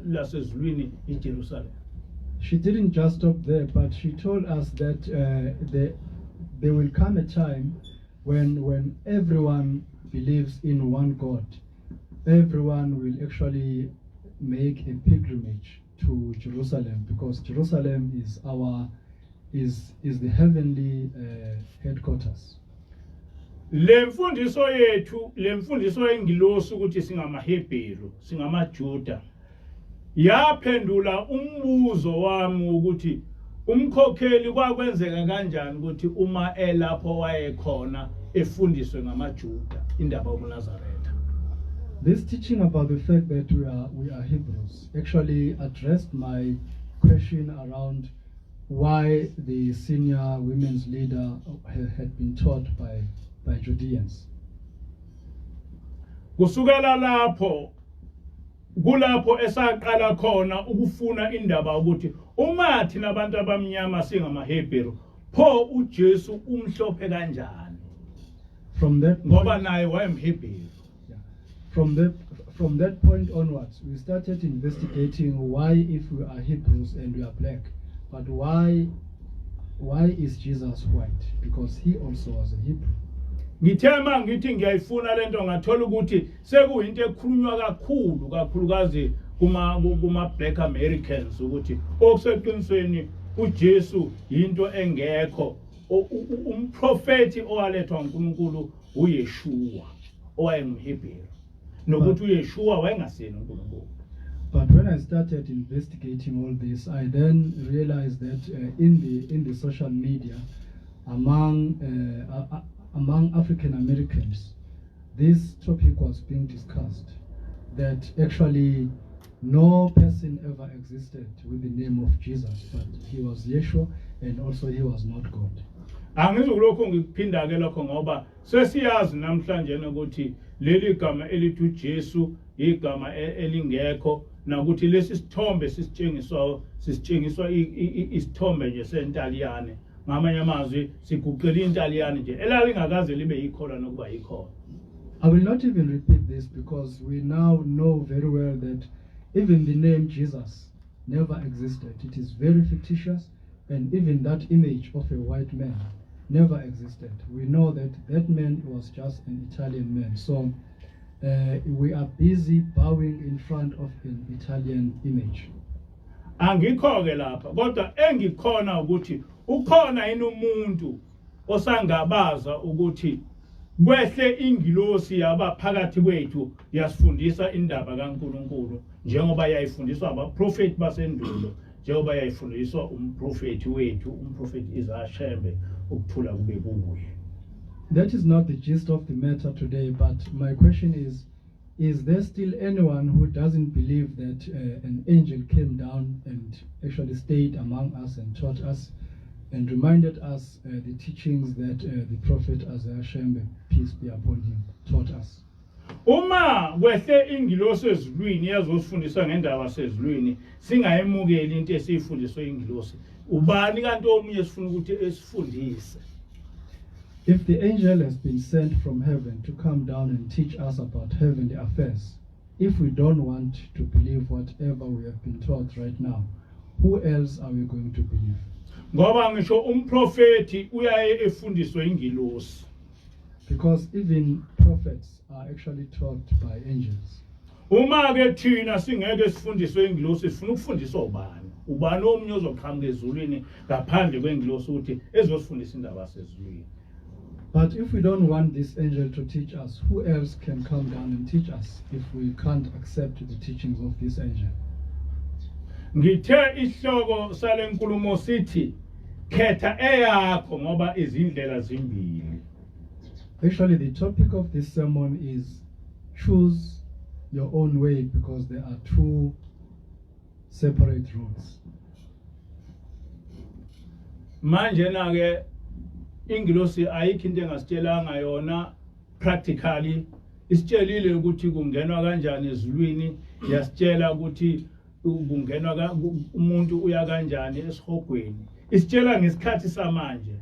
lasezulwini iJerusalem. She didn't just stop there, but she told us that there will come a time when everyone believes in one God. Everyone will actually make a pilgrimage to Jerusalem, because Jerusalem is the heavenly headquarters. Le mfundiso yengilosi ukuthi singamaHebheru, singamaJuda. Yaphendula umbuzo wami ukuthi umkhokheli kwakwenzeka kanjani ukuthi uma elapho wayekhona efundiswe ngamaJuda indaba yobuNazaretha. This teaching about the fact that we are Hebrews actually addressed my question around why the senior women's leader had been taught by Judeans. Kusukela lapho kulapho esaqala khona ukufuna indaba ukuthi uma thina abantu abamnyama singamaHebheru pho uJesu umhlophe kanjani. From that ngoba naye wayemHebheru. From that point onwards, we started investigating why, if we are Hebrews and we are black, but why is Jesus white? Because he also was a Hebrew. Ngithema ngithi ngiyayifuna lento ngathola ukuthi sekuyinto ekhulunywa kakhulukazi kuma black Americans ukuthi okuseqinisweni uJesu into engekho, umprofeti owalethwa uNkulunkulu uYeshua owayengumHebheru. Nokuthi uYeshua wayengasiyena uNkulunkulu. But when I started investigating all this, I then realized that in the social media, among African Americans, this topic was being discussed, that actually no person ever existed with the name of Jesus, but he was Yeshua, and also he was not God. Angizokulokho ngikuphinda ke lokho ngoba sesiyazi namhlanje ukuthi leli gama elithi uJesu igama elingekho, nakuthi lesi sithombe sisitshengiswa isithombe nje sentaliyane. Ngamanye amazwi siguqela intaliyane nje elalingakaze libe yikhona nokuba yikhona. I will not even repeat this, because we now know very well that even the name Jesus never existed. It is very fictitious, and even that image of a white man never existed. We know that that man was just an Italian man. So we are busy bowing in front of an Italian image. Angikho ke lapha kodwa engikhona ukuthi ukhona umuntu osangabaza ukuthi kwehle ingilosi yabaphakathi kwethu yasifundisa indaba kaNkulunkulu njengoba yayifundiswa abaprofeti basendulo, njengoba yayifundiswa umprofeti wethu umprofeti Izashembe ukuthula kube kuye. That is not the gist of the matter today, but my question is there still anyone who doesn't believe that an angel came down and actually stayed among us and taught us and reminded us the teachings that the prophet Izashembe, peace be upon him, taught us? Uma kwehle ingilosi ezulwini yazosifundisa ngendaba sezulwini singayemukeli into esifundiswe ingilosi, ubani kanti omunye sifuna ukuthi esifundise? If the angel has been sent from heaven to come down and teach us about heavenly affairs, if we don't want to believe whatever we have been taught right now, who else are we going to believe? Ngoba ngisho umprofeti uyaye efundiswe ingilosi. Because even prophets are actually taught by angels. Uma ke thina singeke sifundiswe ingilosi sifuna ukufundiswa ubani? Ubani omunye ozoqhamuka ezulwini ngaphandle kwengilosi ukuthi ezosifundisa indaba sezulwini? But if we don't want this angel to teach us, who else can come down and teach us if we can't accept the teachings of this angel? Ngithe ihloko sale nkulumo sithi Khetha eyakho ngoba izindlela zimbili. Actually, the topic of this sermon is choose your own way, because there are two separate roads. Manje na ke ingilosi ayikho into engasitshelanga yona practically, isitshelile ukuthi kungenwa kanjani ezulwini, yasitshela ukuthi kungenwa umuntu uya kanjani esihogweni, isitshela ngesikhathi samanje.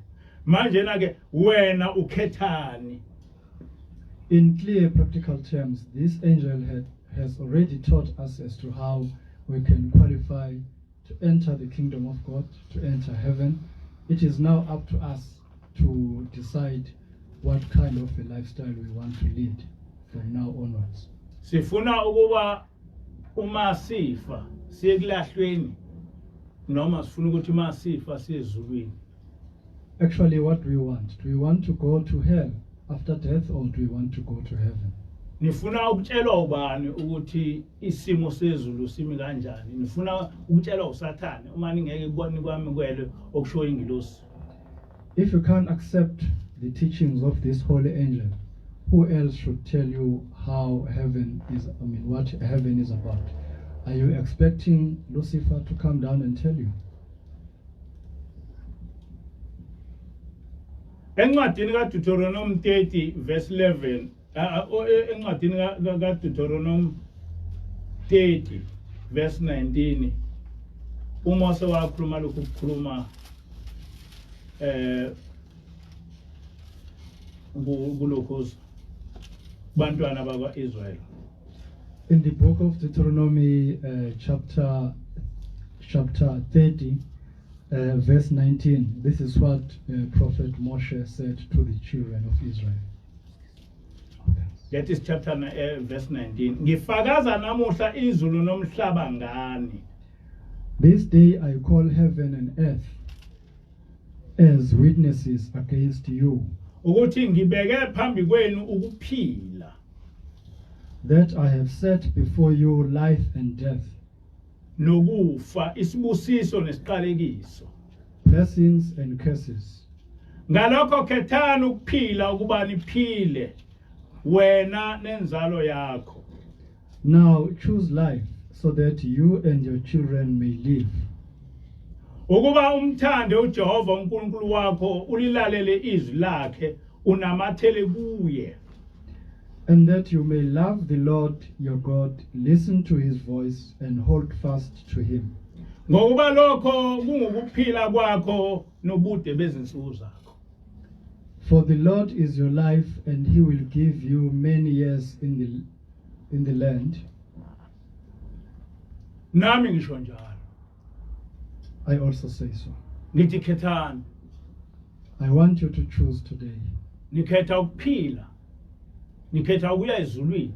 manje na ke wena ukhethani. In clear practical terms, this angel has already taught us as to how we can qualify to enter the kingdom of God, to enter heaven. It is now up to us to decide what kind of a lifestyle we want to lead from now onwards. Sifuna ukuba uma sifa siye kulahlweni noma sifuna ukuthi masifa siye ezulwini. Actually, what do we want to go to hell after death, or do we want to go to heaven? Nifuna ukutshelwa ubani ukuthi isimo sezulu simi kanjani? Nifuna ukutshelwa uSathane uma ningeke kuboni kwami kwele okusho ingilosi. If you can't accept the teachings of this holy angel, who else should tell you how heaven is, what heaven is about? Are you expecting Lucifer to come down and tell you? Encwadini kaDeuteronomy 30 verse 11, encwadini kaDeuteronomy 30 verse 19, uMose wakhuluma lokhu ukukhuluma kulokhozi bantwana bakwaIsrael. In the book of Deuteronomy, chapter 30, verse 19, this is what Prophet Moshe said to the children of Israel. That is chapter verse 19. Ngifakaza namuhla izulu nomhlaba ngani. This day I call heaven and earth as witnesses against you, Ukuthi ngibeke phambi kwenu ukuphila. that I have set before you life and death, Nokufa, isibusiso nesiqalekiso. blessings and curses. Ngalokho khethani ukuphila ukuba niphile wena nenzalo yakho. Now choose life, so that you and your children may live, Ukuba umthande uJehova uNkulunkulu wakho ulilalele izwi lakhe unamathele kuye. and that you may love the Lord your God, listen to his voice, and hold fast to him. Ngokuba lokho kungukuphila kwakho nobude bezinsuku zakho. For the Lord is your life, and he will give you many years in the land. Nami ngisho njalo. I also say so. Ngithi khethani. I want you to choose today. Nikhetha ukuphila. Nikhetha ukuya ezulwini.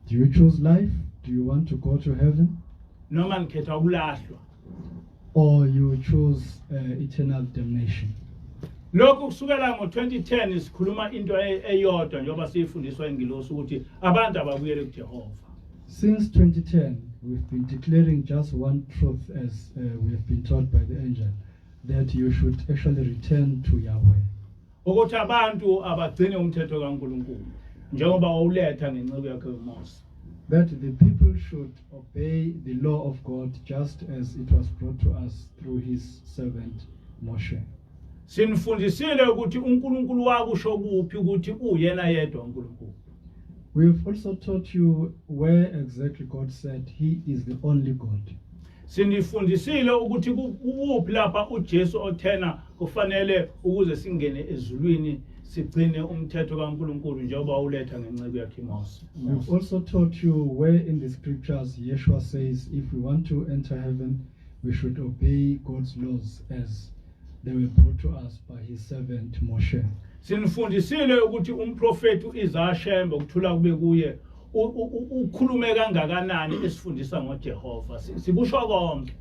Do you choose life? Do you want to go to heaven? Noma nikhetha ukulahlwa. Or you choose eternal damnation? Lokhu kusukela ngo-2010 sikhuluma into eyodwa njengoba siyifundiswa ingilosi ukuthi abantu ababuyele kuJehova. Since 2010, we've been declaring just one truth, as we have been taught by the angel, that you should actually return to Yahweh. Ukuthi abantu abagcine umthetho kaNkulunkulu njengoba wawuletha ngenceku yakhe uMose. That the people should obey the law of God, just as it was brought to us through his servant Moshe. Sinifundisile ukuthi uNkulunkulu wakho usho kuphi ukuthi uyena yedwa uNkulunkulu. We've also taught you where exactly God said he is the only God. Sinifundisile ukuthi kuphi lapha uJesu othena kufanele ukuze singene ezulwini sigcine umthetho kaNkulunkulu njengoba uletha ngenceku yakhe uMose. We've also taught you where in the scriptures Yeshua says if we want to enter heaven, we should obey God's laws as they were brought to us by his servant Moshe. Sinifundisile ukuthi umprofeti uIzashembe ukuthula kube kuye ukhulume kangakanani esifundisa ngoJehova. Sikusho konke.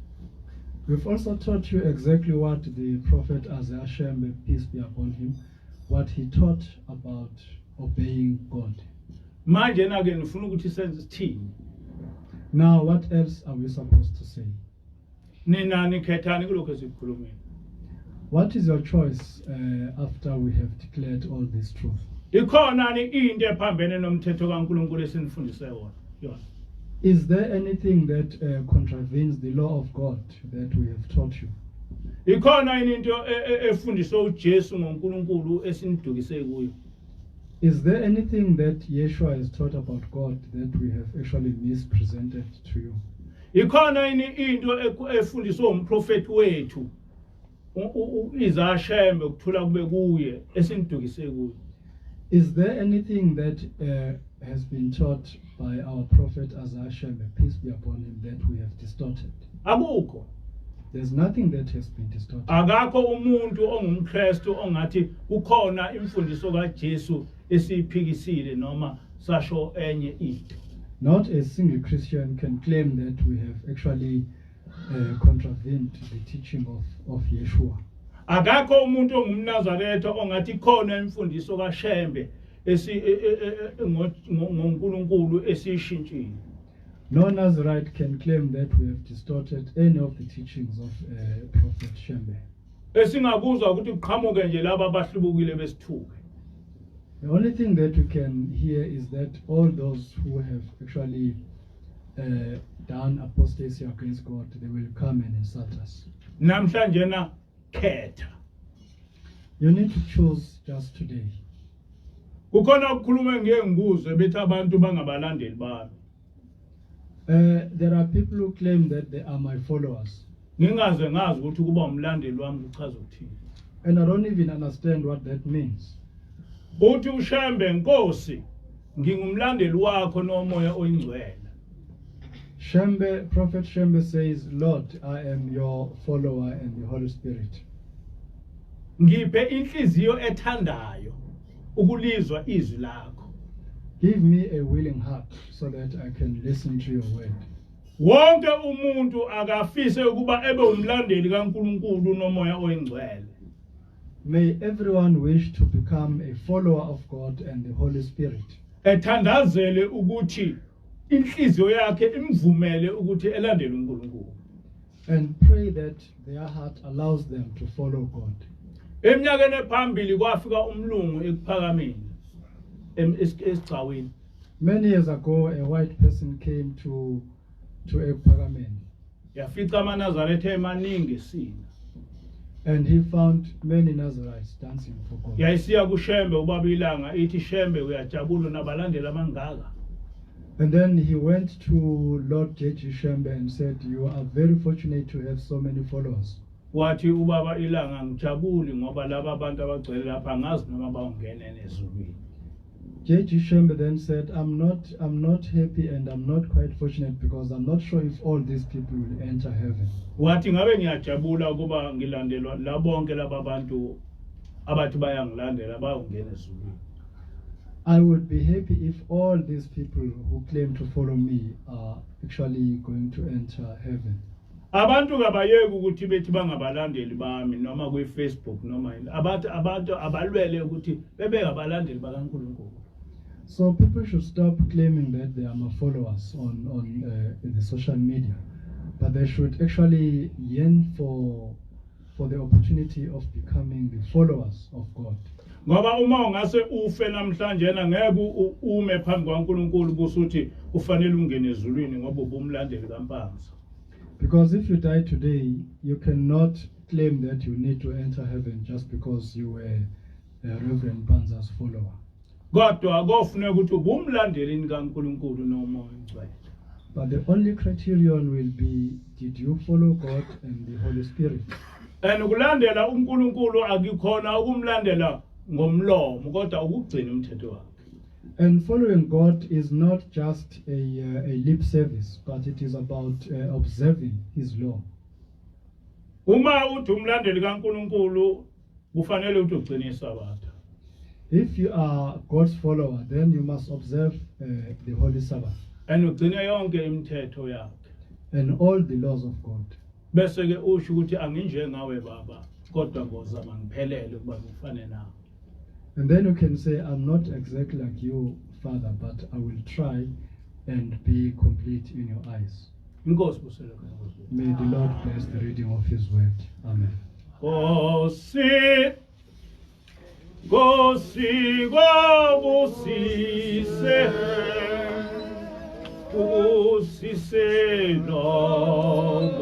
We've also taught you exactly what the prophet Isaiah Shembe, peace be upon him, what he taught about obeying God. Manje na ke ngifuna ukuthi senze sithini. Now, what else are we supposed to say? Nina nikhethani kulokho esikhulumile. What is your choice after we have declared all this truth? Ikhona ni into ephambene nomthetho kaNkulunkulu esinifundise yona. Is there anything that contravenes the law of God that we have taught you? Ikhona into efundiswe uJesu ngoNkulunkulu esinidukise kuyo. Is there anything that Yeshua has taught about God that we have actually mispresented to you? Ikhona into efundiswe umprofeti wethu izashembe ukuthula kube kuye esindukise kuye. Is there anything that has been taught by our prophet Isaiah Shembe, peace be upon him, that we have distorted? Akukho. There's nothing that has been distorted. Akakho umuntu ongumKristu ongathi kukhona imfundiso kaJesu esiphikisile noma sasho enye into. Not a single Christian can claim that we have actually contravened the teaching of Yeshua. Akakho umuntu ongumNazaretha ongathi khona imfundiso kaShembe ngoNkulunkulu esishintshile. No Nazarite can claim that we have distorted any of the teachings of Prophet Shembe. Esingakuzwa ukuthi kuqhamuke nje laba abahlubukile besithuke. The only thing that we can hear is that all those who have actually done apostasy against God, they will come and insult us. Namhlanje na Khetha. You need to choose just today. Kukhona ukukhuluma ngenguzo bethi abantu bangabalandeli bami. There are people who claim that they are my followers. Ngingaze ngazi ukuthi kuba umlandeli wami kuchaza ukuthini. And I don't even understand what that means. Uthi uShembe Nkosi ngingumlandeli wakho nomoya oyingcwele. Shembe, Prophet Shembe says, Lord, I am your follower and the Holy Spirit. Ngiphe inhliziyo ethandayo ukulizwa izwi lakho. Give me a willing heart so that I can listen to your word. Wonke umuntu akafise ukuba ebe umlandeli kaNkulunkulu nomoya oyingcwele. May everyone wish to become a follower of God and the Holy Spirit. Ethandazele ukuthi inhliziyo yakhe imvumele ukuthi elandele uNkulunkulu. And pray that their heart allows them to follow God. Eminyakeni ephambili kwafika umlungu ekuphakameni esigcaweni. Many years ago, a white person came to Ekpagamen. Yafica amaNazaretha emaningi esina. And he found many Nazarites dancing for God. Yayisiya kuShembe ubaba ilanga ithi Shembe uyajabula nabalandeli amangaka. And then he went to Lord J.G. Shembe and said, you are very fortunate to have so many followers. Wathi ubaba ilanga ngijabuli ngoba laba abantu abagcwele lapha ngazi noma bawungena ezulwini. J.G. Shembe then said, I'm not happy and I'm not quite fortunate because I'm not sure if all these people will enter heaven. Wathi ngabe ngiyajabula ukuba ngilandelwa labonke laba bantu abathi bayangilandela bawungena ezulwini. I would be happy if all these people who claim to follow me are actually going to enter heaven. Abantu kabayeki ukuthi bethi bangabalandeli bami noma kwi-Facebook noma abantu abalwele ukuthi bebe ngabalandeli bakaNkulunkulu. So people should stop claiming that they are my followers on the social media, but they should actually yearn for the opportunity of becoming the followers of God. Ngoba uma ungase ufe namhlanje ngeke ume phambi kwaNkulunkulu kusuthi ufanele ungene ezulwini ngoba ubumlandeli kaMpanza. Because if you die today, you cannot claim that you need to enter heaven just because you were Reverend Mpanza's follower. Kodwa kofuneka ukuthi ubumlandeli kaNkulunkulu nomoya oyingcwele. But the only criterion will be, did you follow God and the Holy Spirit? And ukulandela uNkulunkulu akikhona ukumlandela ngomlomo kodwa ukugcina umthetho wakhe. And following God is not just a lip service, but it is about observing His law. Uma uthi umlandeli kaNkulunkulu kufanele ukuthi ugcine isabatha. If you are God's follower, then you must observe the Holy Sabbath And ugcine yonke imithetho yakhe. and all the laws of God. Bese ke usho ukuthi anginje ngawe baba kodwa ngozama ngiphelele ukuba ngifane nawe. And then you can say, I'm not exactly like you, Father, but I will try and be complete in your eyes. Inkosi busele khona. May the Lord bless the reading of His word. Amen. Nkosi kobusise usise no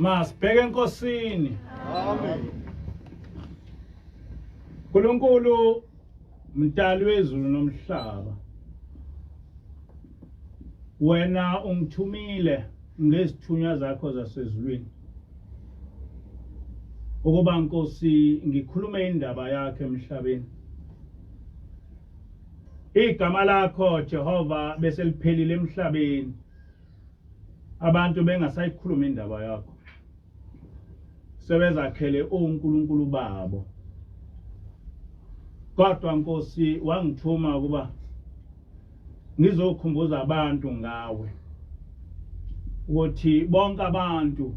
Masibheke enkosini. Amen. uNkulunkulu mdali wezulu nomhlaba. Wena ungithumile ngezithunywa zakho zasezulwini. Ukuba Nkosi ngikhulume indaba yakhe emhlabeni. Igama lakho Jehova bese liphelile emhlabeni. Abantu bengasayikhuluma indaba yakho. Sebezakhele uNkulunkulu babo. Kodwa Nkosi wangithuma ukuba ngizokhumbuza abantu ngawe ukuthi bonke abantu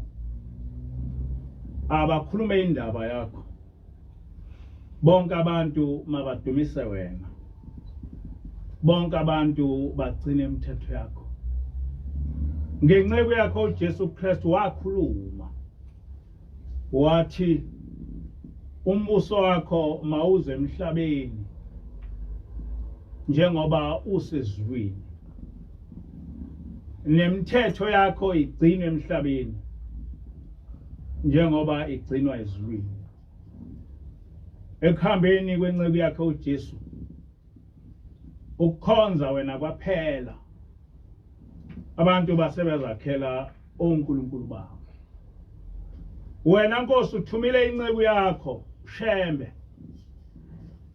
abakhulume indaba yakho bonke abantu mabadumise wena bonke abantu bagcine imithetho yakho ngenceku yakho uJesu Kristu wakhuluma wathi umbuso wakho mawuze emhlabeni njengoba usezulwini nemithetho yakho igcinwe emhlabeni njengoba igcinwa ezulwini ekuhambeni kwenceku yakho uJesu ukukhonza wena kwaphela abantu basebezakhela onkulunkulu babo wena Nkosi uthumile inceku yakho Shembe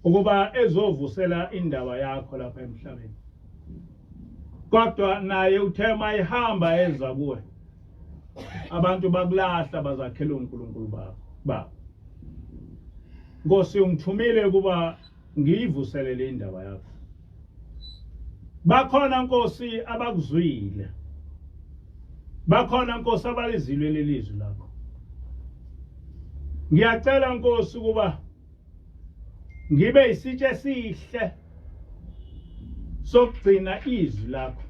ukuba ezovusela indaba yakho lapha emhlabeni kodwa naye uthe mayihamba eza kuwe abantu bakulahla bazakhela uNkulunkulu babo Nkosi ungithumile kuba ngiyivuselele indaba yakho bakhona Nkosi abakuzwile bakhona Nkosi abalizilwe lelizwi lakho ngiyacela Nkosi kuba ngibe isitshe esihle sokugcina izwi lakho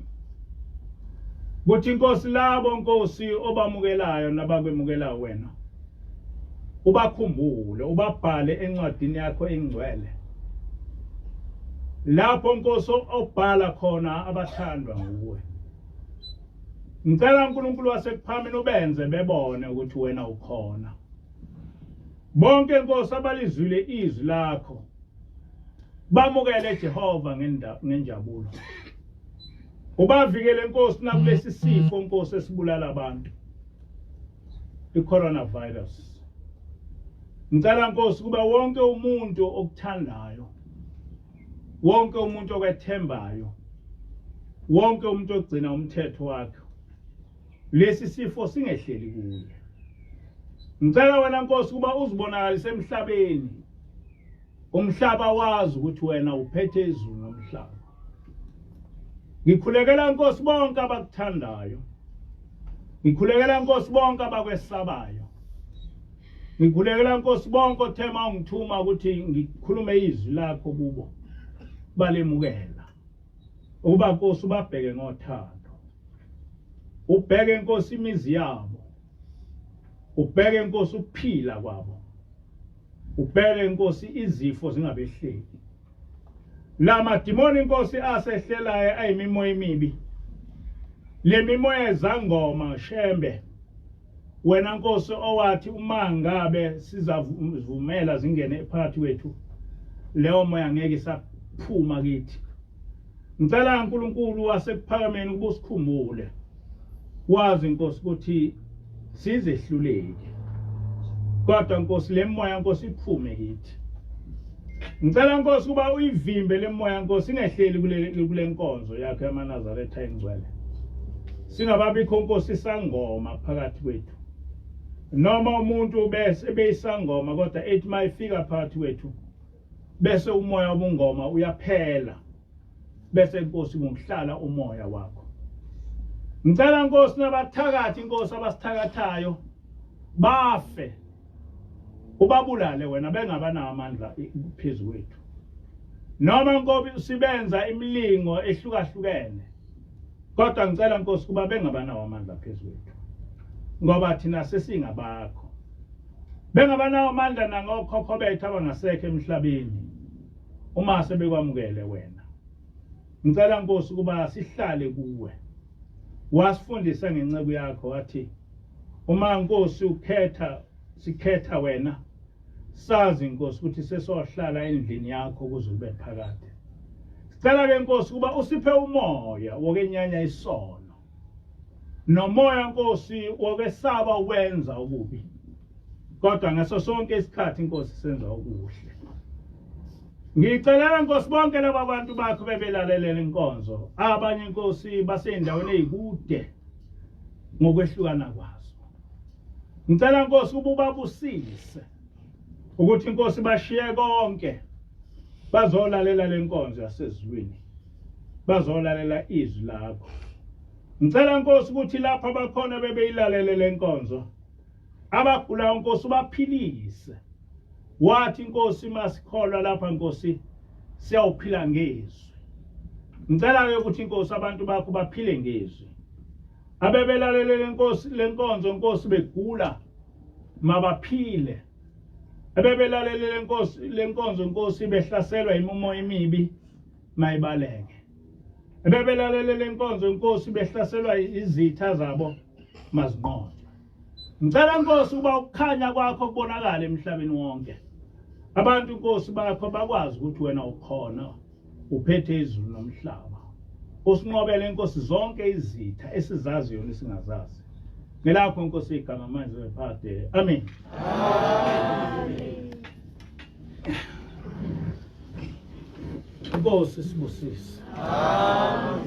kuthi Nkosi labo Nkosi obamukelayo nabakwemukela wena ubakhumbule ubabhale encwadini yakho engcwele lapho Nkosi obhala khona abathandwa nguwe ngicela uNkulunkulu wasekuphakame ubenze bebone ukuthi wena ukhona bonke Nkosi abalizwile izwi lakho bamukele Jehova ngenjabulo ubavikele Nkosi nakulesi sifo Nkosi esibulala abantu i-coronavirus ngicela Nkosi kuba wonke umuntu okuthandayo wonke umuntu okwethembayo wonke umuntu ogcina umthetho wakho lesi sifo singehleli kuye ngicela wena Nkosi kuba uzibonakalise emhlabeni umhlaba wazi ukuthi wena uphethe izulu nomhlaba ngikhulekela Nkosi bonke abakuthandayo ngikhulekela Nkosi bonke abakwesabayo ngikhulekela Nkosi bonke othema ungithuma ukuthi ngikhulume izwi lakho kubo balemukela ukuba Nkosi ubabheke ngothando ubheke Nkosi imizi yabo ubheke Nkosi ukuphila kwabo ubheke Nkosi izifo zingabehleli la madimoni Nkosi asehlelayo ayimimoya emibi le mimoya ezangoma Shembe wena Nkosi owathi uma ngabe sizavumela zingene phakathi wethu leyo moya ngeke isaphuma kithi ngicela uNkulunkulu wasekuphakameni ukuba usikhumbule wazi Nkosi ukuthi sizehluleke kodwa Nkosi le moya Nkosi iphume kithi ngicela Nkosi kuba uyivimbe le moya Nkosi ingehleli kule nkonzo yakho yamaNazaretha engcwele singababikho Nkosi sangoma phakathi kwethu noma umuntu bese beyisangoma kodwa ethi mayifika phakathi kwethu bese umoya wobungoma uyaphela bese Nkosi kungihlala umoya wakho ngicela Nkosi nabathakathi Nkosi abasithakathayo bafe ubabulale wena bengabana amandla phezulu wethu noma Nkosi sibenza imilingo ehlukahlukene kodwa ngicela Nkosi kuba bengabana amandla phezulu wethu ngoba thina sesingabakho bengabana amandla nangokhokho bethu abangasekho emhlabeni uma sebekwamukele wena ngicela Nkosi kuba sihlale kuwe wasifundisa ngenceku yakho wathi uma Nkosi sikhetha wena sazi Nkosi ukuthi sesohlala endlini yakho kuze ube phakade sicela ke Nkosi kuba usiphe umoya wokenyanya isono nomoya Nkosi wokwesaba ukwenza okubi kodwa ngaso sonke isikhathi Nkosi senza okuhle ngicela Nkosi bonke laba bantu bakho bebelalela inkonzo abanye Nkosi basendaweni ezikude ngokwehlukana kwazo ngicela Nkosi kuba ubabusise ukuthi Nkosi bashiye konke bazolalela lenkonzo yasezulwini bazolalela izwi lakho ngicela Nkosi ukuthi lapha bakhona bebeyilalele lenkonzo abagulayo Nkosi baphilise. Wathi Nkosi masikholwa lapha Nkosi siyawuphila ngezwi. Ngicela ke ukuthi Nkosi abantu bakho baphile ngezwi. Abebelalele lenkonzo Nkosi begula mabaphile. Abebelalele lenkonzo Nkosi behlaselwa imimoya emibi mayibaleke. Abebelalele lenkonzo Nkosi behlaselwa izitha zabo mazinqobe. Ngicela Nkosi ukuba ukukhanya kwakho kubonakala emhlabeni wonke. Abantu Nkosi bakho bakwazi ukuthi wena ukhona uphethe izulu nomhlaba. Usinqobele Nkosi zonke izitha esizaziyo nesingazazi. Ngelakho Nkosi igama manje wephathe. Amen. Amen. Nkosi sibusise. Amen.